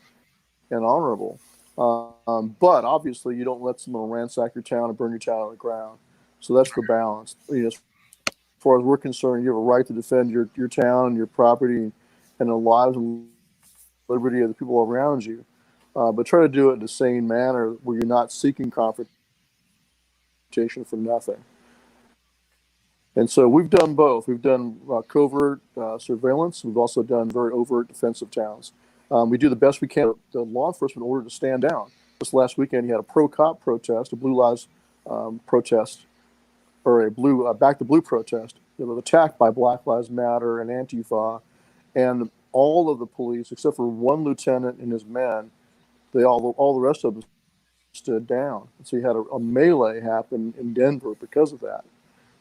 and honorable. But obviously, you don't let someone ransack your town and burn your town on the ground. So that's the balance. As far as we're concerned, you have a right to defend your town, your property, and the lives and liberty of the people around you. But try to do it in a sane manner where you're not seeking confrontation for nothing. And so we've done both. We've done covert surveillance. We've also done very overt defensive towns. We do the best we can. The law enforcement order to stand down. This last weekend, you had a pro-cop protest, a Blue Lives protest, or a Back to Blue protest. It was attacked by Black Lives Matter and Antifa, and all of the police, except for one lieutenant and his men, all the rest of them stood down. And so you had a melee happen in Denver because of that.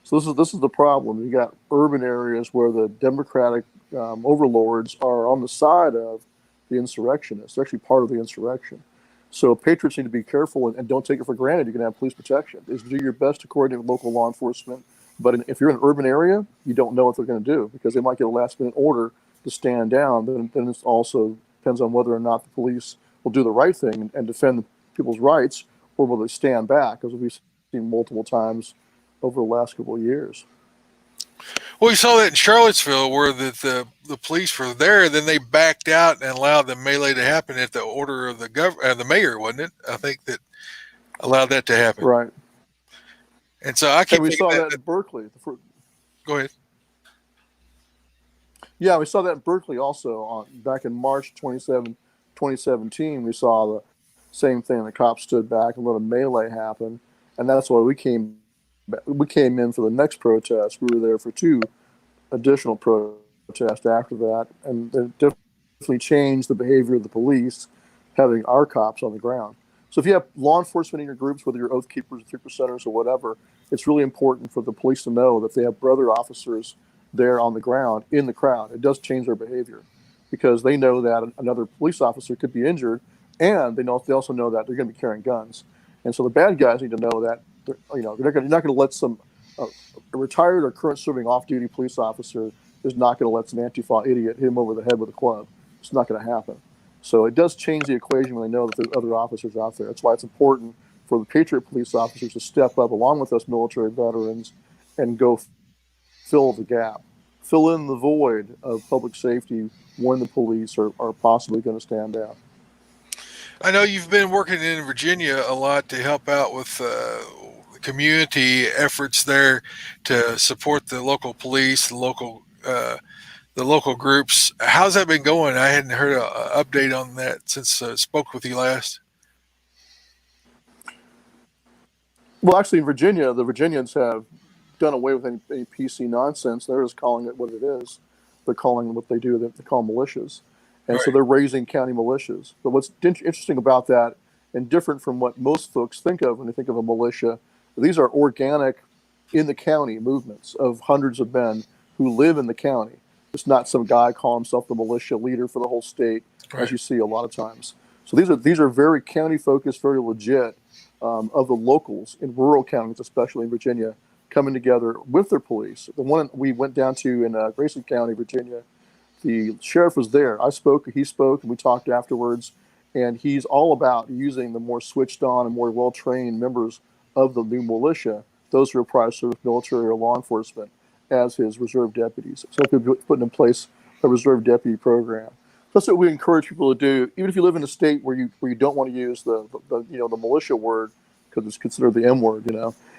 So this is the problem. You got urban areas where the Democratic overlords are on the side of the insurrectionists. They're actually part of the insurrection. So patriots need to be careful and don't take it for granted. You can have police protection. Is do your best to coordinate with local law enforcement. But if you're in an urban area, you don't know what they're going to do because they might get a last minute order to stand down. Then it also depends on whether or not the police will do the right thing and defend people's rights, or will they stand back, as we've seen multiple times over the last couple of years. Well, we saw that in Charlottesville, where the police were there, then they backed out and allowed the melee to happen at the order of the mayor, wasn't it? I think that allowed that to happen. Right. And so I keep. And we saw that in Berkeley. Go ahead. Yeah, we saw that in Berkeley also. Back in March 2017, we saw the same thing. The cops stood back and let a melee happen, and that's why we came in for the next protest. We were there for 2 additional protests after that, and it definitely changed the behavior of the police, having our cops on the ground. So if you have law enforcement in your groups, whether you're Oath Keepers, 3%ers, or whatever, it's really important for the police to know that they have brother officers there on the ground in the crowd. It does change their behavior because they know that another police officer could be injured, and they also know that they're going to be carrying guns. And so the bad guys need to know that you're not going to let some a retired or current serving off-duty police officer is not going to let some Antifa idiot hit him over the head with a club. It's not going to happen. So it does change the equation when they know that there's other officers out there. That's why it's important for the Patriot police officers to step up along with us military veterans and go fill the gap, fill in the void of public safety when the police are possibly going to stand down. I know you've been working in Virginia a lot to help out with community efforts there to support the local police, the local groups. How's that been going? I hadn't heard an update on that since I spoke with you last. Well, actually, in Virginia, the Virginians have done away with any PC nonsense. They're just calling it what it is. They're calling what they do, they call militias. And so they're raising county militias. But what's interesting about that, and different from what most folks think of when they think of a militia, these are organic, in the county movements of hundreds of men who live in the county. It's not some guy calling himself the militia leader for the whole state, as you see a lot of times. So these are very county focused, very legit, of the locals in rural counties, especially in Virginia, coming together with their police. The one we went down to in Grayson County, Virginia, the sheriff was there. I spoke, he spoke, and we talked afterwards. And he's all about using the more switched on and more well-trained members of the new militia, those who are prior service military or law enforcement, as his reserve deputies. So he'll be putting in place a reserve deputy program. That's what we encourage people to do, even if you live in a state where you don't want to use the militia word because it's considered the M word,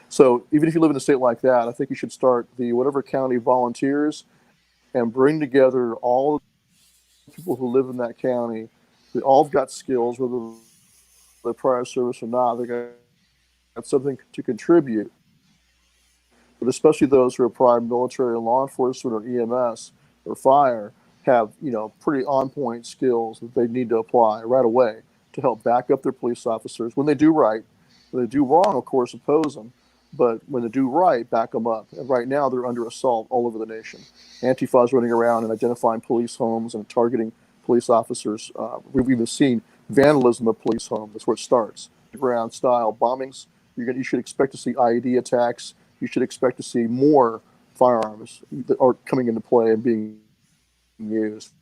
So even if you live in a state like that, I think you should start the whatever county volunteers and bring together all the people who live in that county. They all have got skills, whether they're prior service or not. They got something to contribute. But especially those who are prior military or law enforcement or EMS or fire have, pretty on-point skills that they need to apply right away to help back up their police officers when they do right. When they do wrong, of course, oppose them. But when they do right, back them up. And right now, they're under assault all over the nation. Antifa is running around and identifying police homes and targeting police officers. We've even seen vandalism of police homes. That's where it starts. Ground-style bombings. You should expect to see IED attacks. You should expect to see more firearms that are coming into play and being used.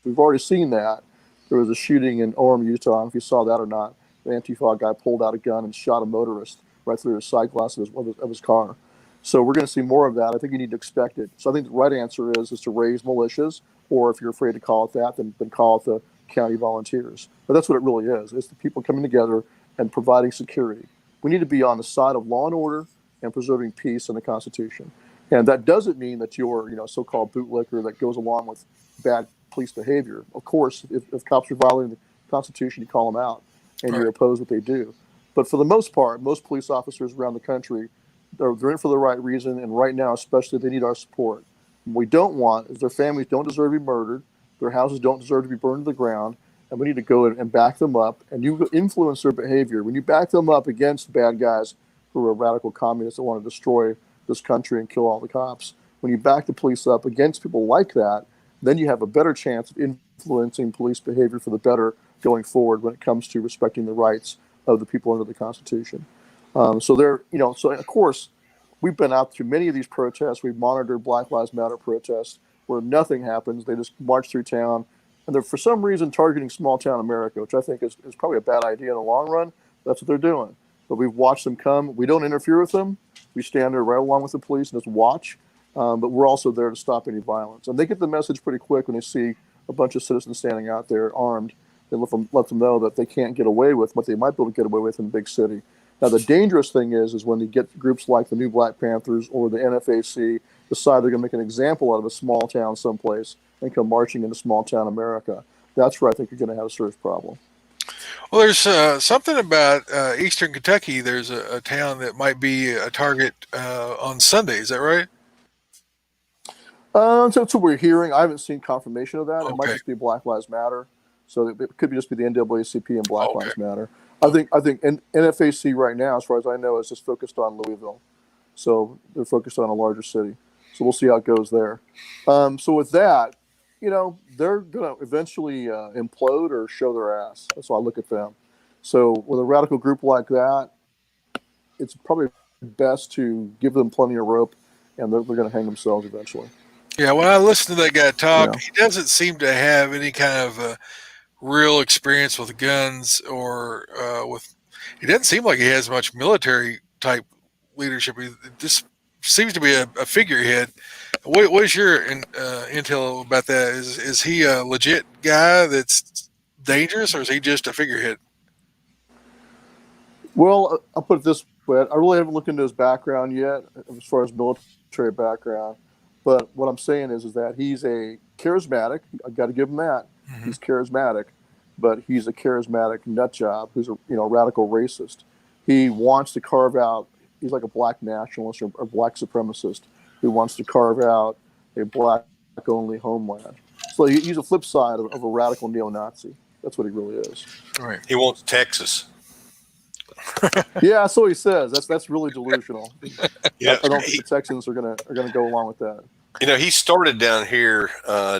We've already seen that. There was a shooting in Orem, Utah. I don't know if you saw that or not. The Antifa guy pulled out a gun and shot a motorist right through the side glass of his car. So we're going to see more of that. I think you need to expect it. So I think the right answer is to raise militias, or if you're afraid to call it that, then call it the county volunteers. But that's what it really is. It's the people coming together and providing security. We need to be on the side of law and order and preserving peace and the Constitution. And that doesn't mean that you're, so-called bootlicker that goes along with bad police behavior. Of course, if cops are violating the Constitution, you call them out and you oppose what they do. But for the most part, most police officers around the country, they're in for the right reason, and right now especially, they need our support. What we don't want is their families don't deserve to be murdered, their houses don't deserve to be burned to the ground, and we need to go and back them up, and you influence their behavior. When you back them up against bad guys who are radical communists that want to destroy this country and kill all the cops, when you back the police up against people like that, then you have a better chance of influencing police behavior for the better going forward when it comes to respecting the rights of the people under the Constitution. So of course, we've been out to many of these protests. We've monitored Black Lives Matter protests where nothing happens. They just march through town, and they're for some reason targeting small town America, which I think is probably a bad idea in the long run. That's what they're doing. But we've watched them come. We don't interfere with them. We stand there right along with the police and just watch. But we're also there to stop any violence. And they get the message pretty quick when they see a bunch of citizens standing out there armed. They let them know that they can't get away with what they might be able to get away with in a big city. Now, the dangerous thing is when you get groups like the new Black Panthers or the NFAC decide they're going to make an example out of a small town someplace and come marching into small town America. That's where I think you're going to have a serious problem. Well, there's something about Eastern Kentucky. There's a town that might be a target on Sunday. Is that right? So that's what we're hearing. I haven't seen confirmation of that. Okay. It might just be Black Lives Matter. So it could just be the NAACP and Black Lives Matter. I think NFAC right now, as far as I know, is just focused on Louisville. So they're focused on a larger city. So we'll see how it goes there. So with that, they're going to eventually implode or show their ass. That's how I look at them. So with a radical group like that, it's probably best to give them plenty of rope, and they're going to hang themselves eventually. Yeah, when I listen to that guy talk, he doesn't seem to have any kind of real experience with guns or with. He doesn't seem like he has much military type leadership. He just seems to be a figurehead. What is your intel about that? Is he a legit guy that's dangerous, or is he just a figurehead? Well, I'll put it this way. I really haven't looked into his background yet as far as military background. But what I'm saying is that he's a charismatic. I got to give him that. Mm-hmm. He's charismatic, but he's a charismatic nut job who's a radical racist. He wants to carve out. He's like a black nationalist or black supremacist who wants to carve out a black-only homeland. So he's a flip side of a radical neo-Nazi. That's what he really is. Right. He wants Texas. Yeah, that's what he says. That's really delusional. Yeah, I don't think the Texans are gonna go along with that. He started down here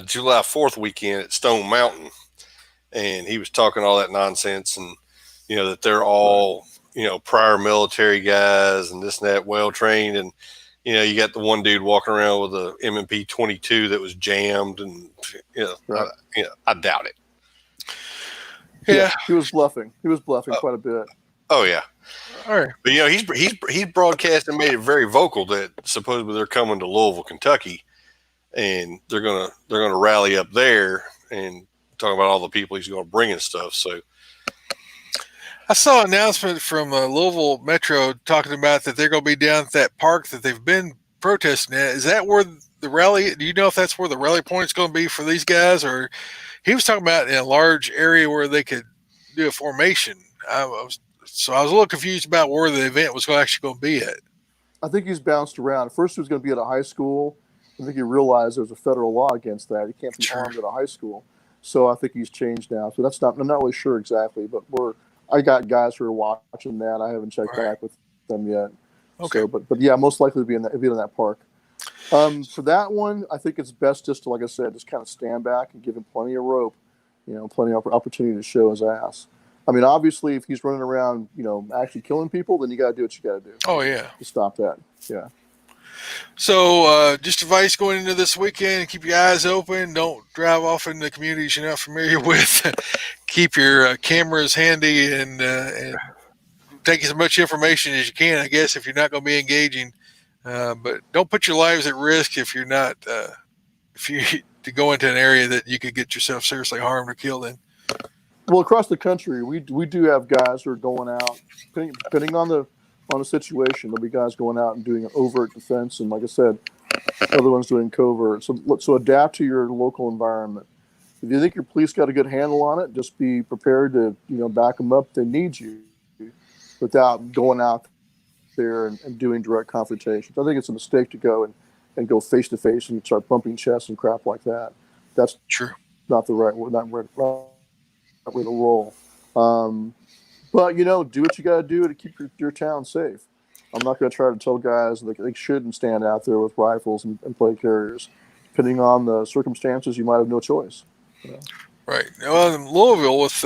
July 4th weekend at Stone Mountain, and he was talking all that nonsense, and that they're all prior military guys and this and that, well trained, and you got the one dude walking around with a M&P 22 that was jammed, and I doubt it. Yeah, he was bluffing. He was bluffing quite a bit. Oh yeah. All right. But he's broadcast and made it very vocal that supposedly they're coming to Louisville, Kentucky, and they're gonna rally up there and talk about all the people he's going to bring and stuff. So I saw an announcement from Louisville Metro talking about that they're going to be down at that park that they've been protesting at. Is that where the rally? Do you know if that's where the rally point is going to be for these guys, or he was talking about in a large area where they could do a formation? So I was a little confused about where the event was actually going to be at. I think he's bounced around. First, he was going to be at a high school. I think he realized there's a federal law against that. He can't be armed at a high school. So I think he's changed now. So I'm not really sure exactly, but I got guys who are watching that. I haven't checked back with them yet. Okay. So, but yeah, most likely to be in that park. For that one, I think it's best just to, like I said, just kind of stand back and give him plenty of rope, plenty of opportunity to show his ass. I mean, obviously, if he's running around, actually killing people, then you got to do what you got to do. Oh, yeah. To stop that. Yeah. So, just advice going into this weekend: keep your eyes open. Don't drive off into communities you're not familiar with. Keep your cameras handy and take as much information as you can. I guess if you're not going to be engaging, but don't put your lives at risk if you're not. If you to go into an area that you could get yourself seriously harmed or killed in. Well, across the country, we do have guys who are going out, depending on the situation. There'll be guys going out and doing an overt defense, and like I said, other ones doing covert. So adapt to your local environment. If you think your police got a good handle on it, just be prepared to back them up if they need you, without going out there and doing direct confrontations. I think it's a mistake to go and go face to face and start bumping chests and crap like that. That's True. not the right way to roll. But do what you got to do to keep your town safe. I'm not going to try to tell guys that they shouldn't stand out there with rifles and play carriers. Depending on the circumstances, you might have no choice. Right. Well, in Louisville with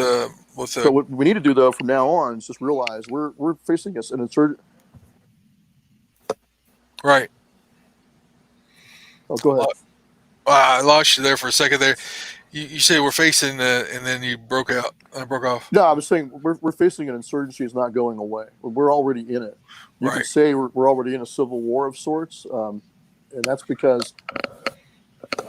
But what we need to do though from now on is just realize we're facing an insurgent. Right. Oh, go ahead. I lost you there for a second there. You say we're facing, and then you broke out. I broke off. No, I was saying we're facing an insurgency that's not going away. We're already in it. You Right. could say we're already in a civil war of sorts, and that's because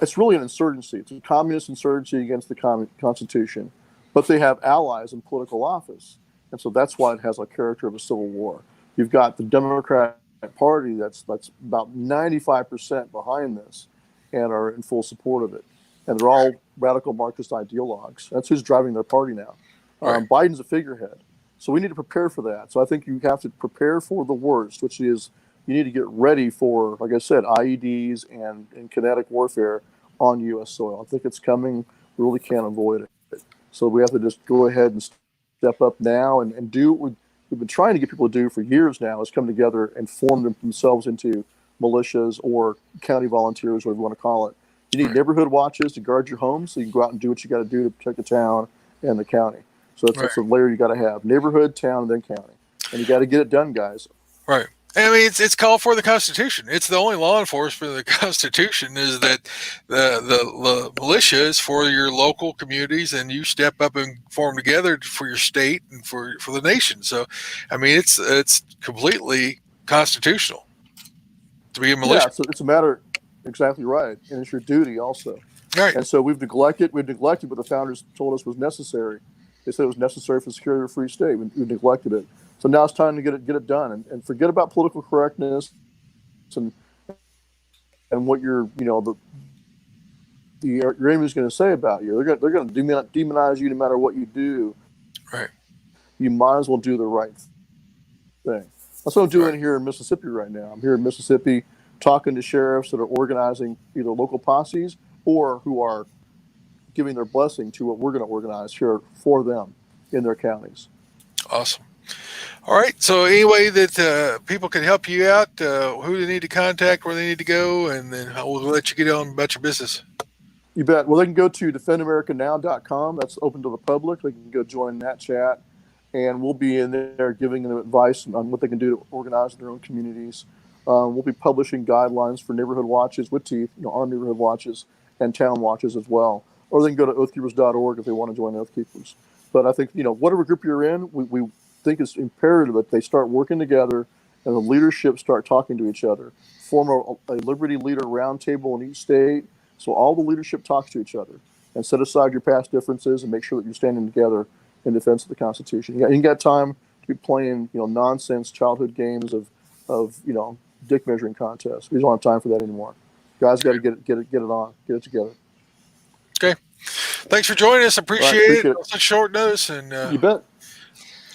it's really an insurgency. It's a communist insurgency against the Constitution, but they have allies in political office, and so that's why it has a character of a civil war. You've got the Democratic Party that's about 95% behind this, and are in full support of it, and they're all radical Marxist ideologues. That's who's driving their party now. Right. Biden's a figurehead, so we need to prepare for that. So I think you have to prepare for the worst, which is you need to get ready for, like I said, IEDs and kinetic warfare on U.S. soil. I think it's coming. We really can't avoid it. So we have to just go ahead and step up now and do what we've been trying to get people to do for years now, is come together and form themselves into militias or county volunteers, whatever you want to call it. You need neighborhood watches to guard your homes, so you can go out and do what you got to do to protect the town and the county. So that's a layer you got to have: neighborhood, town, and then county. And you got to get it done, guys. Right. I mean, it's called for the Constitution. It's the only law enforcement of the Constitution is that the militia is for your local communities, and you step up and form together for your state and for the nation. So, I mean, it's completely constitutional to be a militia. Yeah, so it's a matter, exactly right, and it's your duty also. Right. And so we've neglected what the founders told us was necessary. They said it was necessary for the security of a free state. We neglected it. So now it's time to get it done, and forget about political correctness and what your enemy is going to say about you. They're going to demonize you no matter what you do. Right. You might as well do the right thing. That's what I'm doing here in Mississippi right now. I'm here in Mississippi talking to sheriffs that are organizing either local posses or who are giving their blessing to what we're going to organize here for them in their counties. Awesome. All right. So any way that people can help you out, who they need to contact, where they need to go, and then we'll let you get on about your business. You bet. Well, they can go to defendamericanow.com. That's open to the public. They can go join that chat, and we'll be in there giving them advice on what they can do to organize their own communities. We'll be publishing guidelines for neighborhood watches with teeth, our neighborhood watches and town watches as well. Or they can go to oathkeepers.org if they want to join Oath Keepers. But I think, whatever group you're in, we think it's imperative that they start working together and the leadership start talking to each other. Form a Liberty Leader roundtable in each state so all the leadership talks to each other, and set aside your past differences and make sure that you're standing together in defense of the Constitution. You ain't got time to be playing, nonsense childhood games of dick measuring contests. We don't have time for that anymore. Guys got to get it together. Okay. Thanks for joining us. Appreciate it. On such short notice, and you bet.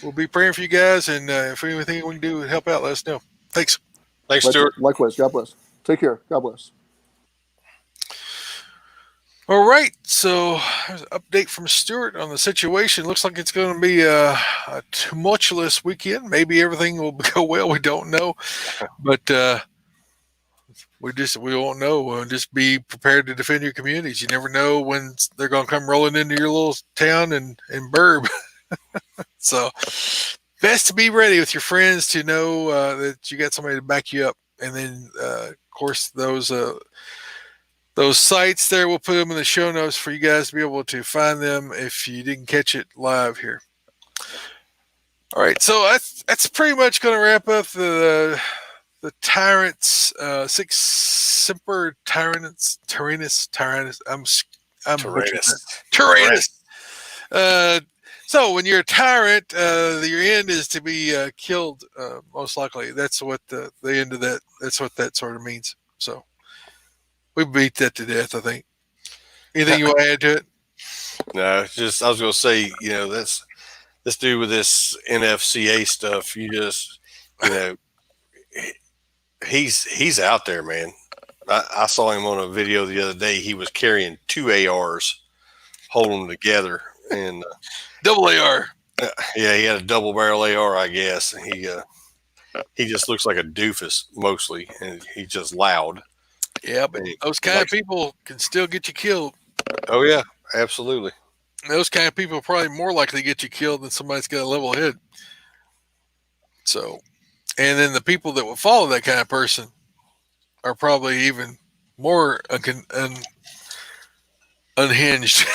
We'll be praying for you guys, and if anything we can do to help out, let us know. Thanks. Thanks, Stuart. Likewise. God bless. Take care. God bless. All right. So there's an update from Stuart on the situation. Looks like it's going to be a tumultuous weekend. Maybe everything will go well. We don't know, but we won't know. We'll just be prepared to defend your communities. You never know when they're going to come rolling into your little town and burb. So best to be ready with your friends to know that you got somebody to back you up. And then, of course, those sites there, we'll put them in the show notes for you guys to be able to find them if you didn't catch it live here. All right, so that's pretty much going to wrap up the Tyrants, Sic Semper Tyrannis. I'm Tyrannus. So when you're a tyrant, your end is to be killed. Most likely, that's what the end of that. That's what that sort of means. So we beat that to death, I think. Anything you want to add to it? No, just I was going to say, that's this dude with this NFCA stuff. He's out there, man. I saw him on a video the other day. He was carrying 2 ARs, holding them together, and double AR. Yeah, he had a double barrel AR, I guess. He just looks like a doofus mostly, and he's just loud. Yeah, but those kind of people can still get you killed. Oh yeah, absolutely. Those kind of people are probably more likely to get you killed than somebody's got a level head. So, and then the people that will follow that kind of person are probably even more unhinged.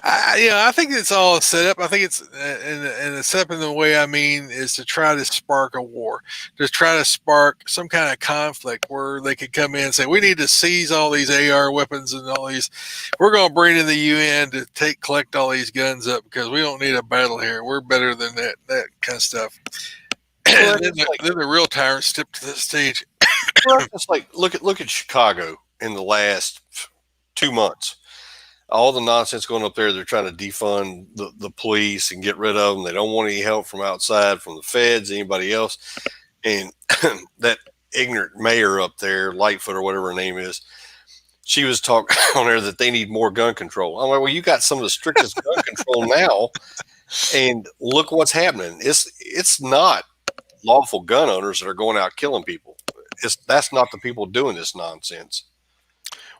I think it's all set up. I think it's and it's set up in the way I mean is to try to spark a war, to try to spark some kind of conflict where they could come in and say, we need to seize all these AR weapons and all these. We're going to bring in the UN to collect all these guns up because we don't need a battle here. We're better than that kind of stuff. Well, then the real tyrants step to the stage. Well, it's like look at Chicago in the last 2 months. All the nonsense going up there, they're trying to defund the police and get rid of them. They don't want any help from outside, from the feds, anybody else. And that ignorant mayor up there, Lightfoot or whatever her name is, she was talking on there that they need more gun control. I'm like, well, you got some of the strictest gun control now, and look what's happening. It's not lawful gun owners that are going out killing people. That's not the people doing this nonsense.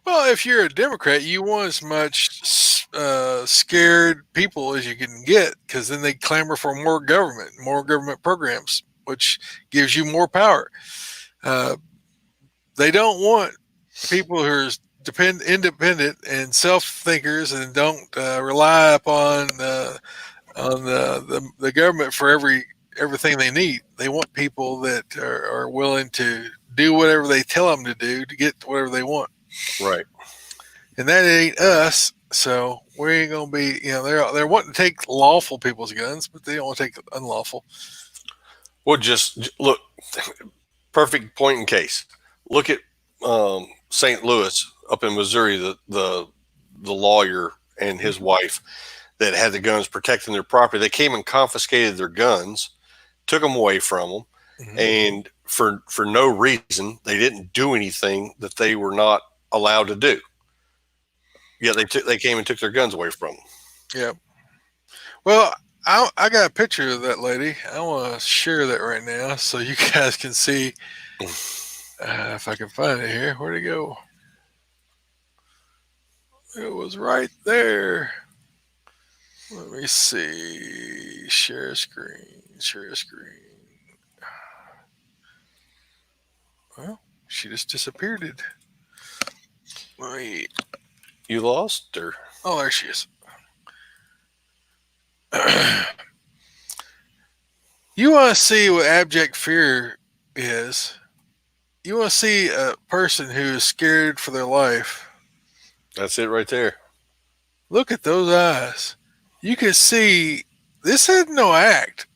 Well, if you're a Democrat, you want as much scared people as you can get, because then they clamor for more government programs, which gives you more power. They don't want people who are independent and self-thinkers and don't rely upon the government for everything they need. They want people that are willing to do whatever they tell them to do to get whatever they want. Right. And that ain't us. So we ain't going to be, they're wanting to take lawful people's guns, but they don't want to take unlawful. Well, just look, perfect point in case. Look at St. Louis up in Missouri, the lawyer and his wife that had the guns protecting their property. They came and confiscated their guns, took them away from them. Mm-hmm. And for no reason, they didn't do anything that they were not allowed to do. Yeah, they came and took their guns away from them. Yeah. Well, I got a picture of that lady. I want to share that right now so you guys can see if I can find it here. Where'd it go? It was right there. Let me see. Share screen. Well, she just disappeared. Wait. You lost her? Oh, there she is. You want to see what abject fear is? You want to see a person who is scared for their life? That's it right there. Look at those eyes. You can see this had no act.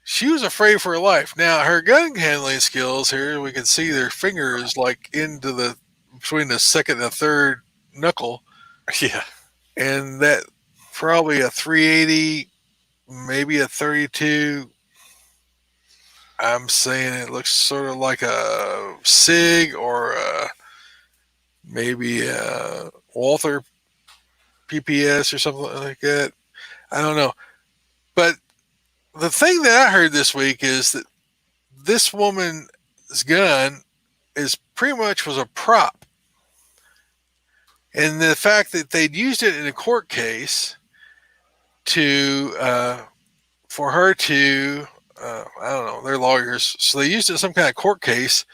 She was afraid for her life. Now, her gun handling skills here, we can see their fingers like into between the second and the third knuckle. Yeah. And that probably a 380, maybe a 32. I'm saying it looks sort of like a SIG or maybe a Walther PPS or something like that. I don't know. But the thing that I heard this week is that this woman's gun is pretty much was a prop. And the fact that they'd used it in a court case to for her to I don't know, they're lawyers, so they used it in some kind of court case,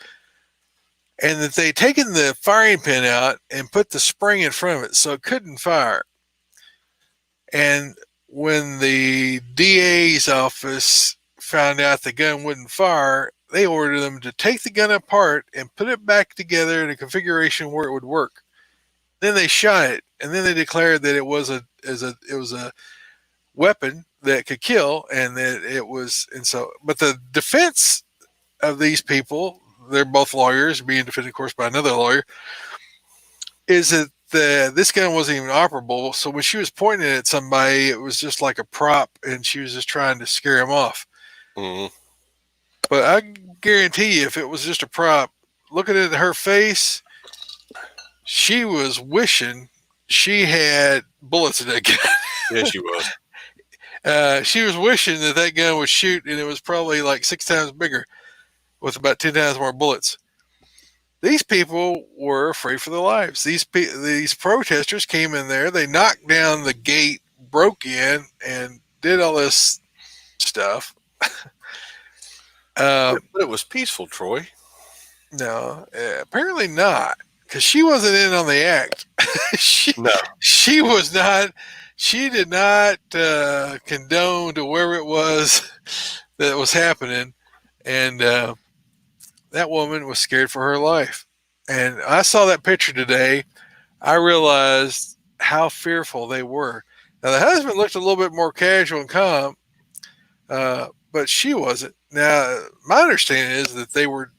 and that they'd taken the firing pin out and put the spring in front of it so it couldn't fire. And when the DA's office found out the gun wouldn't fire, they ordered them to take the gun apart and put it back together in a configuration where it would work. Then they shot it, and then they declared that it was a weapon that could kill, and that it was. And so, but the defense of these people, they're both lawyers, being defended, of course, by another lawyer, is that this gun wasn't even operable. So when she was pointing at somebody, it was just like a prop, and she was just trying to scare him off. Mm-hmm. But I guarantee you, if it was just a prop, looking at her face, she was wishing she had bullets in that gun. Yeah, she was. She was wishing that gun would shoot, and it was probably like 6 times bigger with about 10 times more bullets. These people were afraid for their lives. These protesters came in there. They knocked down the gate, broke in, and did all this stuff. But it was peaceful, Troy. No, apparently not, because she wasn't in on the act. She was not. She did not condone to where it was that was happening, and that woman was scared for her life. And I saw that picture today. I realized how fearful they were. Now, the husband looked a little bit more casual and calm, but she wasn't. Now, my understanding is that they were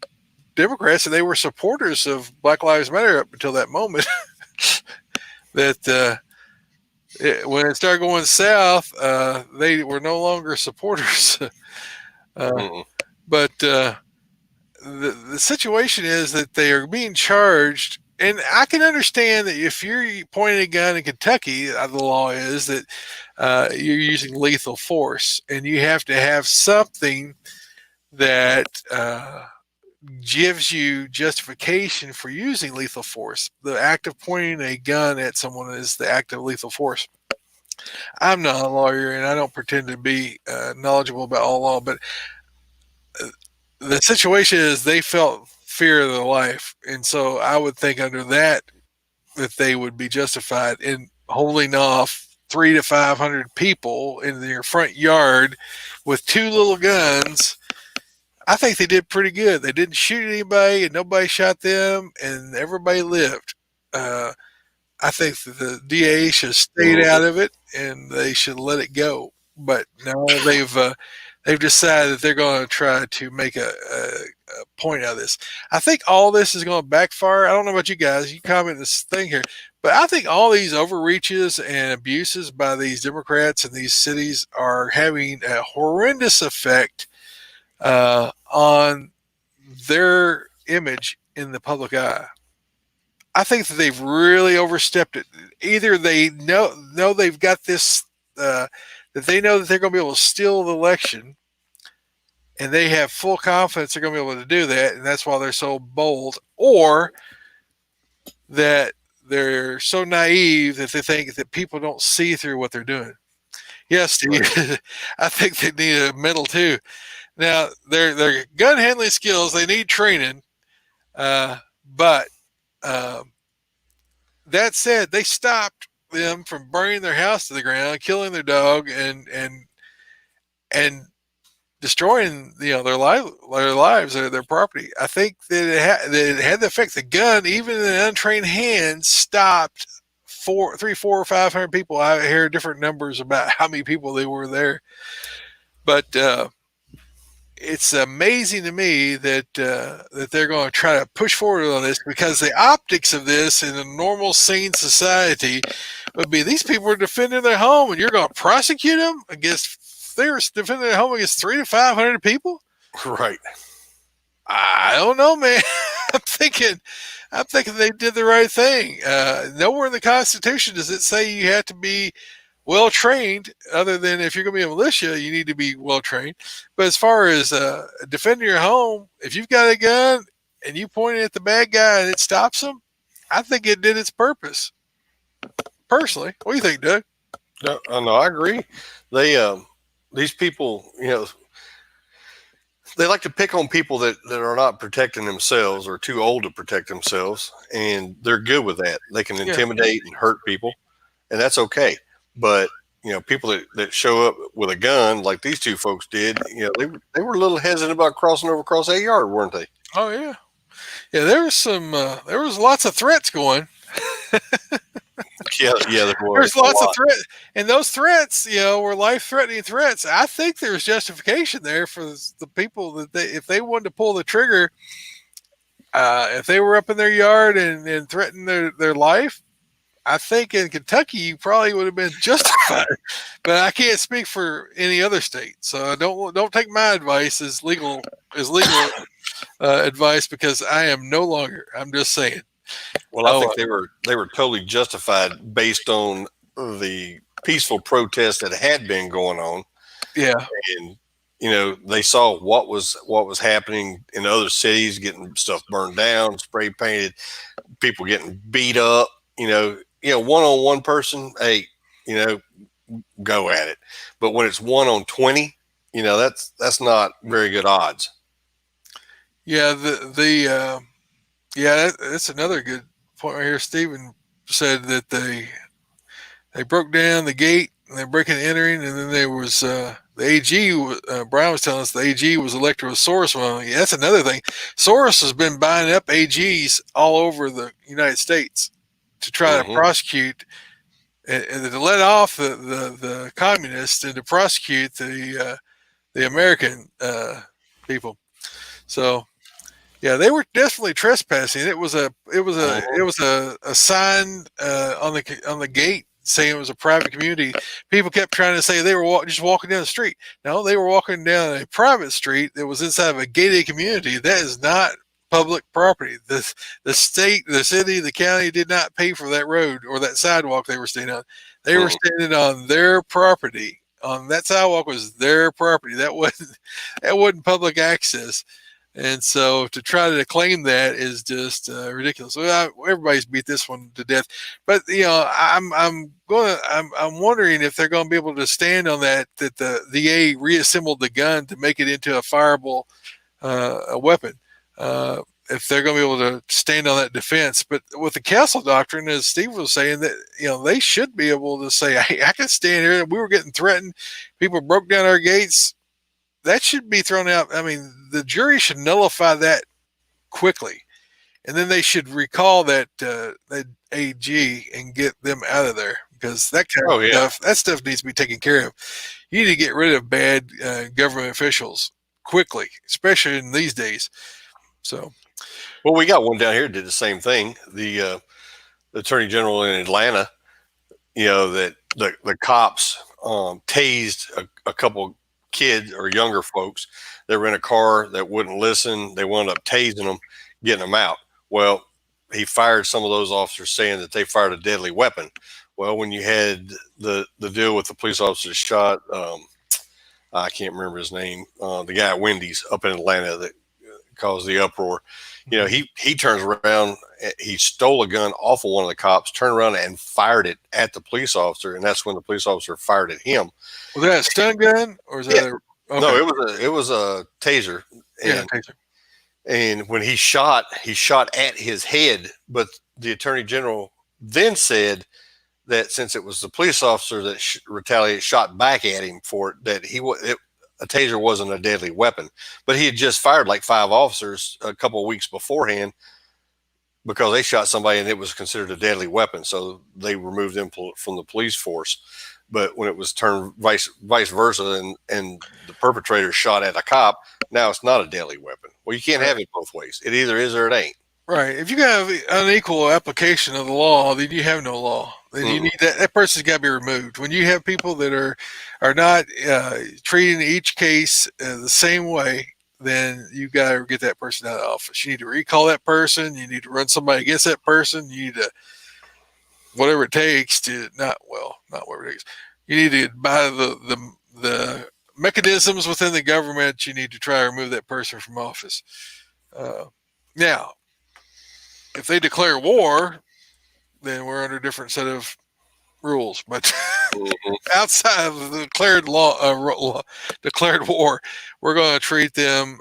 Democrats and they were supporters of Black Lives Matter up until that moment. That when it started going south, they were no longer supporters. But the situation is that they are being charged, and I can understand that if you're pointing a gun in Kentucky, the law is that you're using lethal force, and you have to have something that gives you justification for using lethal force. The act of pointing a gun at someone is the act of lethal force. I'm not a lawyer, and I don't pretend to be knowledgeable about all law, but the situation is they felt fear of their life, and so I would think under that they would be justified in holding off 300 to 500 people in their front yard with 2 little guns. I think they did pretty good. They didn't shoot anybody, and nobody shot them, and everybody lived. I think that the DA should have stayed out of it, and they should let it go. But no, they've decided that they're going to try to make a point out of this. I think all this is going to backfire. I don't know about you guys. You comment this thing here. But I think all these overreaches and abuses by these Democrats in these cities are having a horrendous effect on their image in the public eye. I think that they've really overstepped it. Either they know they've got this, that they know that they're going to be able to steal the election, and they have full confidence they're going to be able to do that, and that's why they're so bold, or that they're so naive that they think that people don't see through what they're doing. Yes, Steve, I think they need a medal too. Now, their gun handling skills, they need training, but that said, they stopped them from burning their house to the ground, killing their dog, and destroying their lives, their property. I think that it had the effect. The gun, even in an untrained hand, stopped 300, 400, or 500 people. I hear different numbers about how many people they were there, but it's amazing to me that they're going to try to push forward on this, because the optics of this in a normal, sane society would be these people are defending their home, and you're going to prosecute them against, they were defending their home against 300 to 500 people. Right. I don't know, man. I'm thinking they did the right thing. Nowhere in the Constitution does it say you have to be well trained, other than if you're going to be a militia, you need to be well trained. But as far as defending your home, if you've got a gun and you point it at the bad guy and it stops him, I think it did its purpose. Personally, what do you think, Doug? No, I agree. They these people, they like to pick on people that are not protecting themselves or too old to protect themselves, and they're good with that. They can intimidate and hurt people, and that's okay. But people that show up with a gun like these two folks did, they were a little hesitant about crossing over across that yard, weren't they? Oh yeah, yeah. There was lots of threats going. Yeah, there was. There's lots of threats, and those threats, were life-threatening threats. I think there's justification there for the people that if they wanted to pull the trigger, if they were up in their yard and threatened their life. I think in Kentucky you probably would have been justified, but I can't speak for any other state. So don't take my advice as legal advice, because I am no longer. I'm just saying. Well, I think they were totally justified based on the peaceful protest that had been going on. Yeah, and they saw what was happening in other cities, getting stuff burned down, spray painted, people getting beat up. One-on-one person, hey, go at it. But when it's 1 on 20, that's not very good odds. Yeah, that's another good point right here. Stephen said that they broke down the gate and they're breaking and entering, and then there was the AG. Brian was telling us the AG was elected with Soros. Well, yeah, that's another thing. Soros has been buying up AGs all over the United States to try to prosecute and to let off the communists and to prosecute the American people. So yeah, they were definitely trespassing. It was a sign on the gate saying it was a private community. People kept trying to say they were just walking down the street. No, they were walking down a private street that was inside of a gated community. That is not public property. The state, the city, the county did not pay for that road or that sidewalk they were standing on. They were standing on their property. On that sidewalk was their property. That wasn't public access. And so to try to claim that is just ridiculous. So everybody's beat this one to death. But I'm wondering if they're going to be able to stand on that the VA reassembled the gun to make it into a fireable a weapon. If they're going to be able to stand on that defense. But with the Castle Doctrine, as Steve was saying, that they should be able to say, hey, I can stand here. We were getting threatened. People broke down our gates. That should be thrown out. I mean, the jury should nullify that quickly, and then they should recall that AG and get them out of there, because that kind of stuff needs to be taken care of. You need to get rid of bad government officials quickly, especially in these days. So, well, we got one down here that did the same thing. The Attorney General in Atlanta, that the cops tased a couple kids or younger folks that were in a car that wouldn't listen. They wound up tasing them, getting them out. Well, he fired some of those officers saying that they fired a deadly weapon. Well, when you had the deal with the police officer shot, I can't remember his name, the guy at Wendy's up in Atlanta that caused the uproar. He turns around, he stole a gun off of one of the cops, turned around and fired it at the police officer, and that's when the police officer fired at him. Was that a stun gun or is that okay. No, it was a taser. Taser. And when he shot at his head, but the Attorney General then said that since it was the police officer that retaliated, shot back at him for it, that a taser wasn't a deadly weapon. But he had just fired like 5 officers a couple of weeks beforehand because they shot somebody and it was considered a deadly weapon. So they removed them from the police force. But when it was turned vice versa and the perpetrator shot at a cop, now it's not a deadly weapon. Well, you can't have it both ways. It either is or it ain't. Right. If you have unequal application of the law, then you have no law. Then you need that person's got to be removed. When you have people that are not treating each case the same way, then you got to get that person out of office. You need to recall that person. You need to run somebody against that person. You need to, whatever it takes to not whatever it takes. You need to buy the mechanisms within the government. You need to try to remove that person from office. Now, if they declare war, then we're under a different set of rules, but Mhm. outside of the declared declared war, we're going to treat them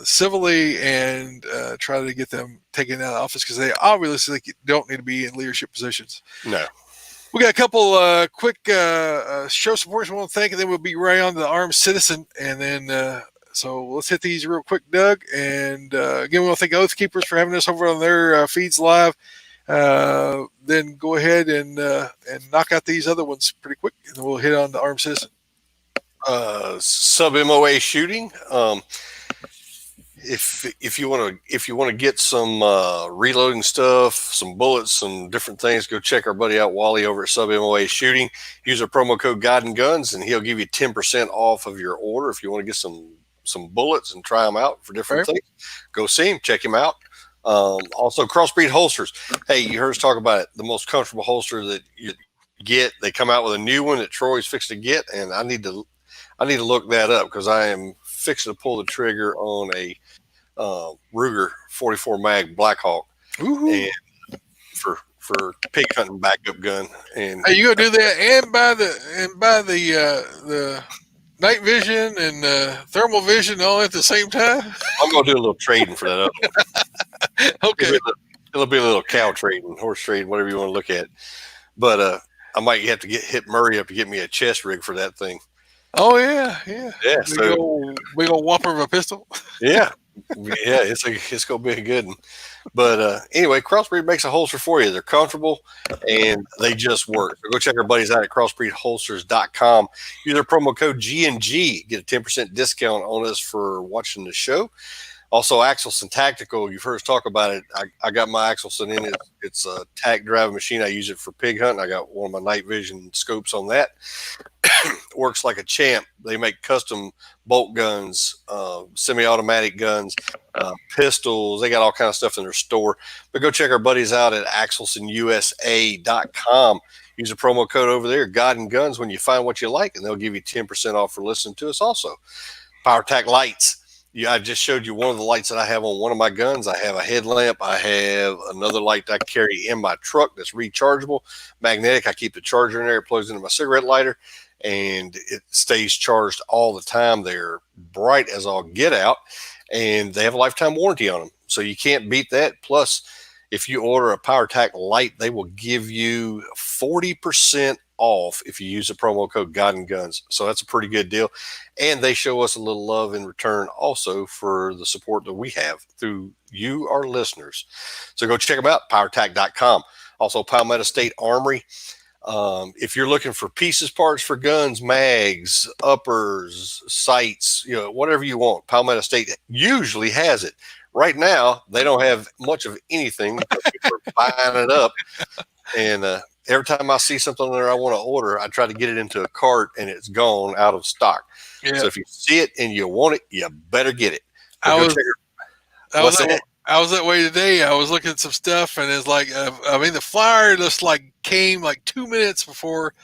civilly and try to get them taken out of office because they obviously don't need to be in leadership positions. No. We got a couple quick show supporters we want to thank, and then we'll be right on to the armed citizen. And then, so let's hit these real quick, Doug. And again, we want to thank Oath Keepers for having us over on their feeds live. Then go ahead and knock out these other ones pretty quick, and then we'll hit on the armed citizen. Sub MOA shooting. If you want to get some reloading stuff, some bullets, some different things, go check our buddy out Wally over at Sub MOA Shooting. Use our promo code God and Guns, and he'll give you 10% off of your order if you want to get some bullets and try them out for different things. Go see him, check him out. Also, Crossbreed Holsters. Hey, you heard us talk about it. The most comfortable holster that you get. They come out with a new one that Troy's fixed to get, and I need to look that up because I am fixing to pull the trigger on a Ruger 44 mag Blackhawk, and for pig hunting backup gun. And hey, you gonna do that and buy the night vision and thermal vision all at the same time? I'm gonna do a little trading for that other one. Okay, it'll be a little cow trading, horse trading, whatever you want to look at. But I might have to hit Murray up to get me a chest rig for that thing. Oh yeah. We gonna whopper of a pistol. Yeah, it's gonna be a good one. But anyway, Crossbreed makes a holster for you. They're comfortable and they just work. So go check our buddies out at crossbreedholsters.com. Use their promo code G&G. Get a 10% discount on us for watching the show. Also, Axelson Tactical. You've heard us talk about it. I got my Axelson in it. It's a Tack driving machine. I use it for pig hunting. I got one of my night vision scopes on that. Works like a champ. They make custom bolt guns, semi-automatic guns, pistols. They got all kinds of stuff in their store. But go check our buddies out at axelsonusa.com. Use a promo code over there, God and Guns, when you find what you like, and they'll give you 10% off for listening to us also. PowerTac lights. Yeah, I just showed you one of the lights that I have on one of my guns. I have a headlamp. I have another light that I carry in my truck that's rechargeable, magnetic. I keep the charger in there. It plugs into my cigarette lighter, and it stays charged all the time. They're bright as all get out, and they have a lifetime warranty on them. So you can't beat that. Plus, if you order a PowerTac light, they will give you 40% off if you use the promo code God and Guns. So that's a pretty good deal. And they show us a little love in return also for the support that we have through you, our listeners. So go check them out, powertac.com. Also, Palmetto State Armory. If you're looking for pieces, parts for guns, mags, uppers, sights, whatever you want, Palmetto State usually has it. Right now, they don't have much of anything. People are buying it up. And every time I see something there I want to order, I try to get it into a cart, and it's gone out of stock. Yeah. So if you see it and you want it, you better get it. I was that way today. I was looking at some stuff, and it's like, the flyer just came 2 minutes before,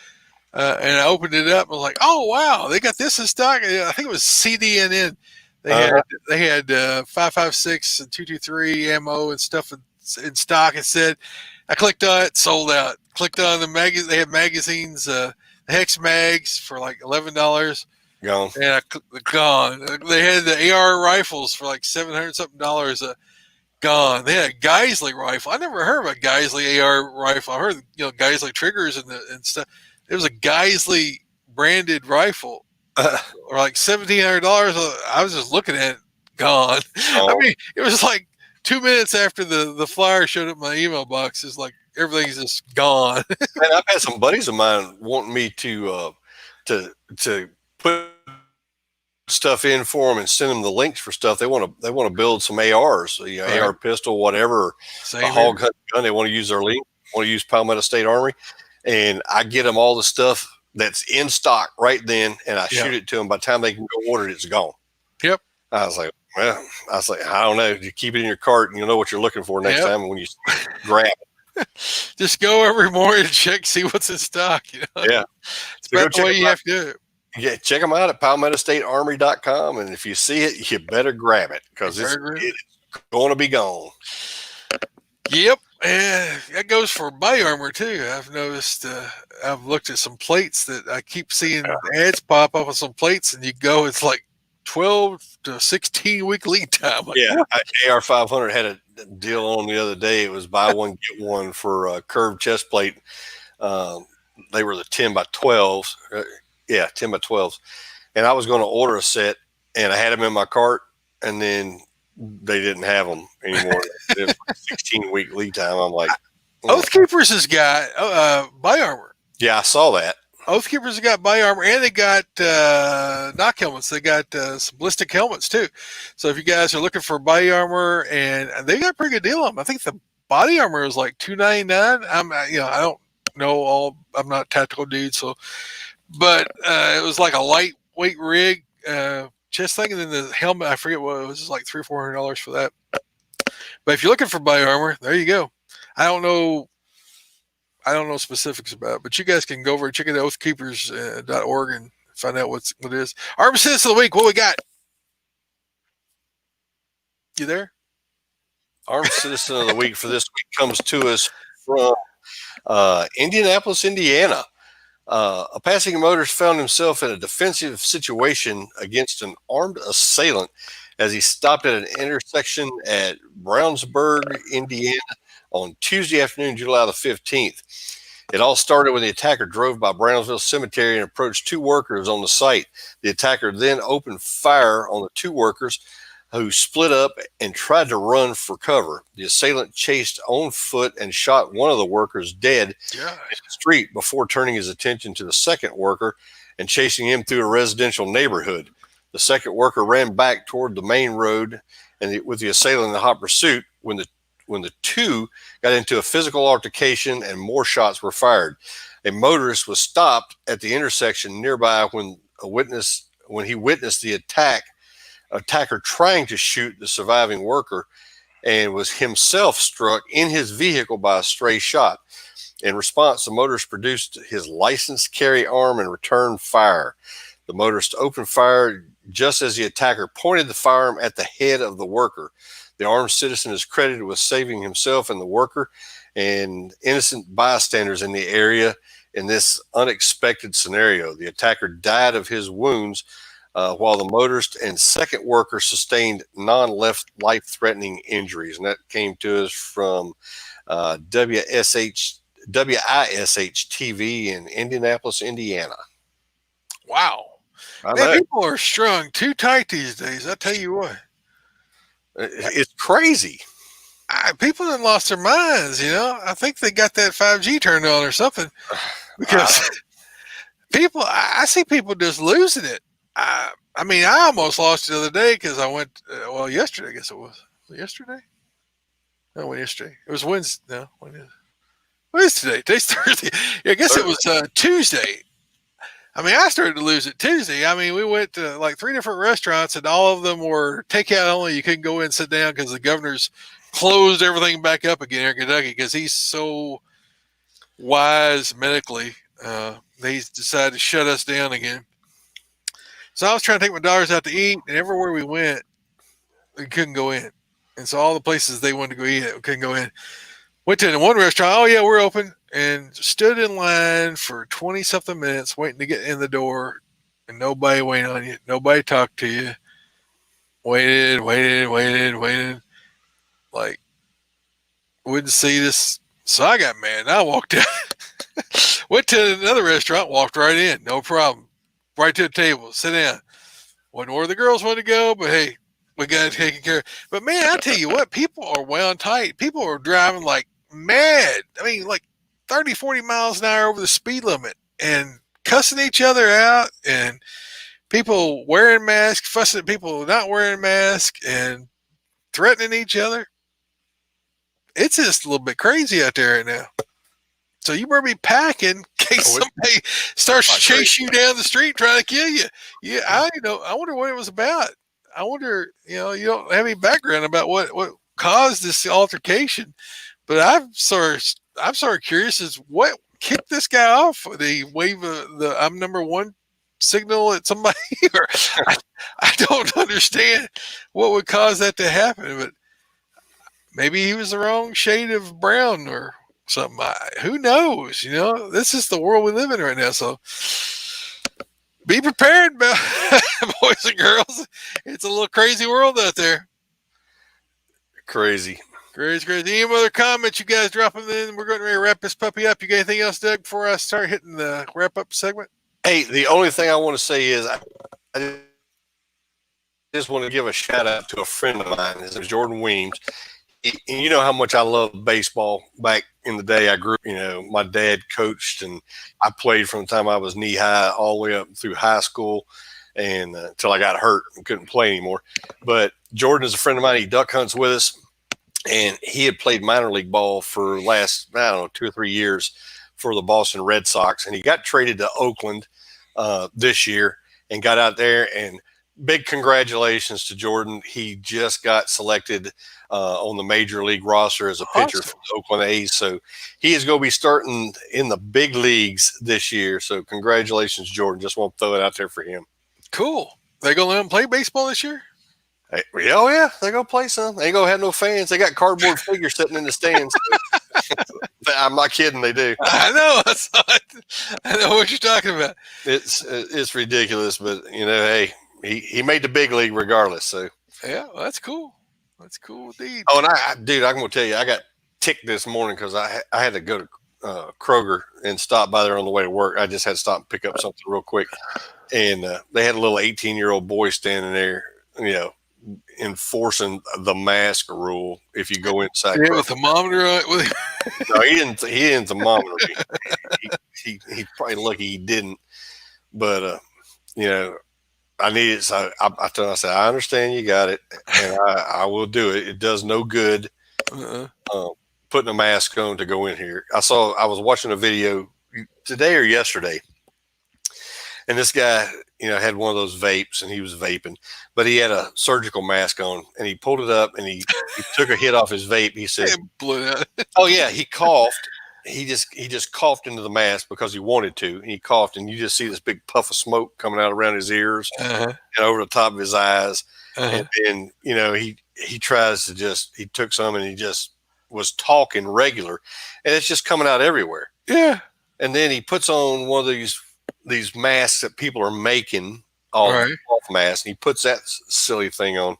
and I opened it up. And I was like, oh wow, they got this in stock. I think it was CDNN. They had 5.56 and 223 ammo and stuff in stock. It said, I clicked on it, sold out. Clicked on the magazine. They had magazines, the Hex mags for $11. Gone. And gone. They had the AR rifles for $700 something. Gone. They had a Geisley rifle. I never heard of a Geisley AR rifle. I heard Geisley triggers and stuff. It was a Geisley branded rifle, or $1,700. I was just looking at it. Gone. Oh. I mean, it was 2 minutes after the flyer showed up in my email box. It's everything's just gone. Man, I've had some buddies of mine wanting me to put stuff in for them and send them the links for stuff. They want to build some ARs, right. AR pistol, whatever, a hog hunt gun. They want to use their link. Want to use Palmetto State Armory, and I get them all the stuff that's in stock right then, and I shoot it to them. By the time they can go order it, it's gone. Yep. I was like, I don't know. You keep it in your cart, and you'll know what you're looking for next time when you grab it. Just go every morning and check, see what's in stock. Yeah. It's about the way you have to do it. Yeah, check them out at PalmettoStateArmory.com, and if you see it, you better grab it because it's going to be gone. Yep. And that goes for body armor too. I've noticed. I've looked at some plates that I keep seeing ads pop up on some plates, and you go, it's like 12 to 16 week lead time. Like, Yeah, what? AR 500 had a deal on the other day. It was buy one get one for a curved chest plate. They were the 10 by 12s. Yeah, 10 by 12s. And I was going to order a set, and I had them in my cart, and then they didn't have them anymore. It was 16-week lead time. I'm like, Oath Keepers has got body armor. yeah, I saw that. Oath Keepers have got body armor, and they got knock helmets. They got some ballistic helmets too. So if you guys are looking for body armor, and they got a pretty good deal on them. I think the body armor is like $299. I don't know all. I'm not a tactical dude, so. But it was like a lightweight rig chest thing, and then the helmet, I forget what it was like $300 or $400 for that. But if you're looking for body armor, there you go. I don't know specifics about it, but you guys can go over and check it out, oathkeepers.org, and find out what it is. Armed Citizen of the Week, what we got? You there? Armed Citizen of the Week for this week comes to us from Indianapolis, Indiana. A passing motorist found himself in a defensive situation against an armed assailant as he stopped at an intersection at Brownsburg, Indiana on Tuesday afternoon, July the 15th. It all started when the attacker drove by Brownsville Cemetery and approached two workers on the site. The attacker then opened fire on the two workers, who split up and tried to run for cover. The assailant chased on foot and shot one of the workers dead in the street before turning his attention to the second worker and chasing him through a residential neighborhood. The second worker ran back toward the main road, and with the assailant in hot pursuit, when the two got into a physical altercation and more shots were fired. A motorist was stopped at the intersection nearby when he witnessed the attacker trying to shoot the surviving worker, and was himself struck in his vehicle by a stray shot. In response, the motorist produced his licensed carry arm and returned fire. The motorist opened fire just as the attacker pointed the firearm at the head of the worker. The armed citizen is credited with saving himself and the worker and innocent bystanders in the area in this unexpected scenario. The attacker died of his wounds, while the motorist and second worker sustained non-life-threatening injuries. And that came to us from WISH TV in Indianapolis, Indiana. Wow. Man, people are strung too tight these days. I tell you what. It's crazy. People have lost their minds, I think they got that 5G turned on or something. Because I see people just losing it. I almost lost it the other day because I went, yesterday, I guess it was. Was it yesterday? No, when yesterday. It was Wednesday. No, when is it? What is today? Today's Thursday. Yeah, I guess it was Tuesday. I started to lose it Tuesday. We went to like 3 different restaurants, and all of them were takeout only. You couldn't go in and sit down because the governor's closed everything back up again here in Kentucky because he's so wise medically. He's decided to shut us down again. So I was trying to take my daughters out to eat, and everywhere we went, we couldn't go in. And so all the places they wanted to go eat at, we couldn't go in. Went to one restaurant, oh yeah, we're open, and stood in line for 20-something minutes waiting to get in the door, and nobody waited on you. Nobody talked to you. Waited. Like, wouldn't see this. So I got mad, and I walked out. Went to another restaurant, walked right in, no problem. Right to the table, sit down. Wasn't where the girls wanted to go, but hey, we got it taken care of. But man, I tell you what, people are wound tight. People are driving like mad. Like 30, 40 miles an hour over the speed limit and cussing each other out, and people wearing masks, fussing at people not wearing masks, and threatening each other. It's just a little bit crazy out there right now. So you better be packing in case somebody starts chasing you down the street trying to kill you. Yeah, I wonder what it was about. I wonder, you don't have any background about what caused this altercation, but I'm sort of curious as what kicked this guy off. They wave the "I'm number one" signal at somebody, or I don't understand what would cause that to happen. But maybe he was the wrong shade of brown or something. Who knows? This is the world we live in right now. So be prepared, boys and girls. It's a little crazy world out there. Crazy. Crazy. Any other comments you guys drop them in? We're going to wrap this puppy up. You got anything else, Doug, before I start hitting the wrap up segment? Hey, the only thing I want to say is I just want to give a shout out to a friend of mine. His name is Jordan Weems. And you know how much I love baseball. Back in the day, I grew up, my dad coached, and I played from the time I was knee high all the way up through high school and until I got hurt and couldn't play anymore. But Jordan is a friend of mine. He duck hunts with us, and he had played minor league ball for the last, 2 or 3 years for the Boston Red Sox. And he got traded to Oakland this year and got out there, and big congratulations to Jordan. He just got selected on the major league roster as a pitcher for the Oakland A's. So he is going to be starting in the big leagues this year. So congratulations, Jordan. Just want to throw it out there for him. Cool. They going to let him play baseball this year? Hey, oh, yeah. They're going to play some. They ain't going to have no fans. They got cardboard figures sitting in the stands. I'm not kidding. They do. I know. I know what you're talking about. It's ridiculous, but, hey, he made the big league regardless. So yeah, well, that's cool. That's cool indeed. Oh, and I'm going to tell you, I got ticked this morning because I had to go to Kroger and stop by there on the way to work. I just had to stop and pick up something real quick, and they had a little 18-year-old boy standing there, enforcing the mask rule if you go inside. Yeah, with a thermometer on it. No, he didn't thermometer me. He's probably lucky he didn't, but I need it. So I told him, I said, I understand you got it, and I will do it. It does no good putting a mask on to go in here. I was watching a video today or yesterday, and this guy, had one of those vapes, and he was vaping, but he had a surgical mask on, and he pulled it up, and he took a hit off his vape. He said, "Oh yeah," he coughed. He just coughed into the mask because he wanted to. And he coughed, and you just see this big puff of smoke coming out around his ears and over the top of his eyes. And then, he tries to he took some and he just was talking regular, and it's just coming out everywhere. Yeah. And then he puts on one of these masks that people are making, off masks. And he puts that silly thing on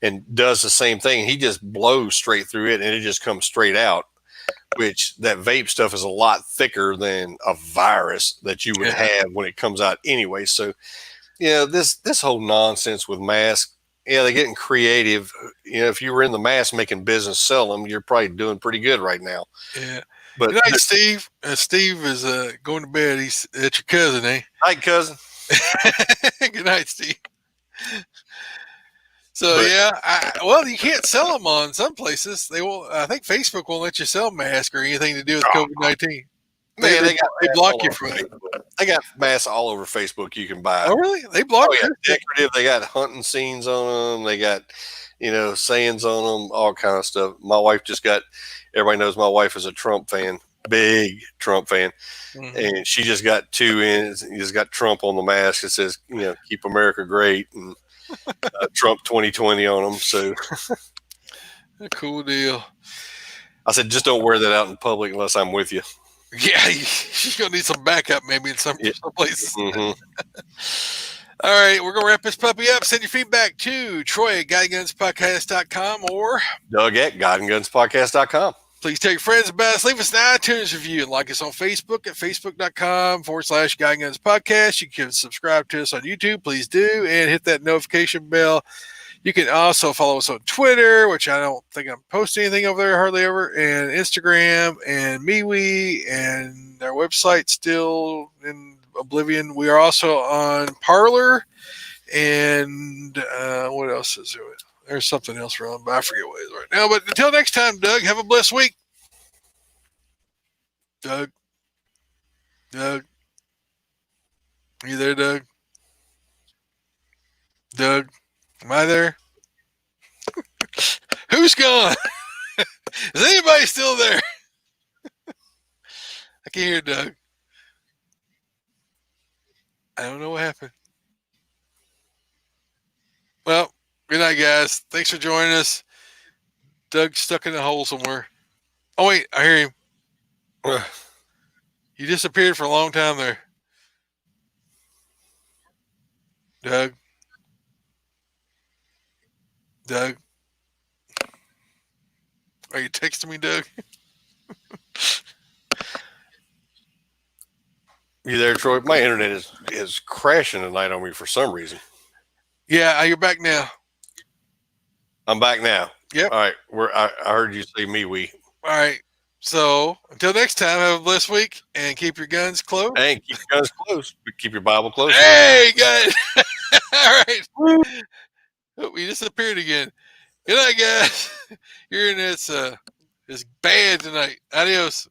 and does the same thing. He just blows straight through it, and it just comes straight out. Which that vape stuff is a lot thicker than a virus that you would have when it comes out anyway. So, this whole nonsense with masks, they're getting creative. If you were in the mask making business, sell them, you're probably doing pretty good right now. Yeah. But good night, Steve. Steve is going to bed. He's at your cousin, eh? Night, cousin. Good night, Steve. So you can't sell them on some places. They will. I think Facebook won't let you sell masks or anything to do with COVID-19. Man, they block you from it. They got masks all over Facebook you can buy. Oh, really? They block you? Decorative. They got hunting scenes on them. They got sayings on them. All kind of stuff. My wife just got. Everybody knows my wife is a Trump fan, big Trump fan, and she just got 2 in. Just got Trump on the mask. It says, "Keep America Great," and Trump 2020 on them. So a cool deal. I said, just don't wear that out in public unless I'm with you. Yeah, she's gonna need some backup maybe in some places. Mm-hmm. All right, we're gonna wrap this puppy up. Send your feedback to Troy at GuyGunsPodcast.com or Doug at GuyandGunsPodcast.com. Please tell your friends about us. Leave us an iTunes review and like us on Facebook at Facebook.com/GuyandGunsPodcast. You can subscribe to us on YouTube. Please do. And hit that notification bell. You can also follow us on Twitter, which I don't think I'm posting anything over there hardly ever, and Instagram and MeWe, and our website still in oblivion. We are also on Parler, and what else is there? There's something else wrong, but I forget what it is right now. But until next time, Doug, have a blessed week. Doug? Are you there, Doug? Doug? Am I there? Who's gone? Is anybody still there? I can't hear Doug. I don't know what happened. Well, good night, guys. Thanks for joining us. Doug's stuck in a hole somewhere. Oh wait, I hear him. Ugh. You disappeared for a long time there, Doug. Doug, are you texting me, Doug? You there, Troy? My internet is crashing tonight on me for some reason. Yeah, you're back now. I'm back now. Yep. All right. I heard you say me, we. All right. So until next time, have a blessed week and keep your guns closed. Hey, keep your guns close, but keep your Bible close. Hey, guys. All right. Oh, we disappeared again. Good night, guys. Your internet's bad tonight. Adios.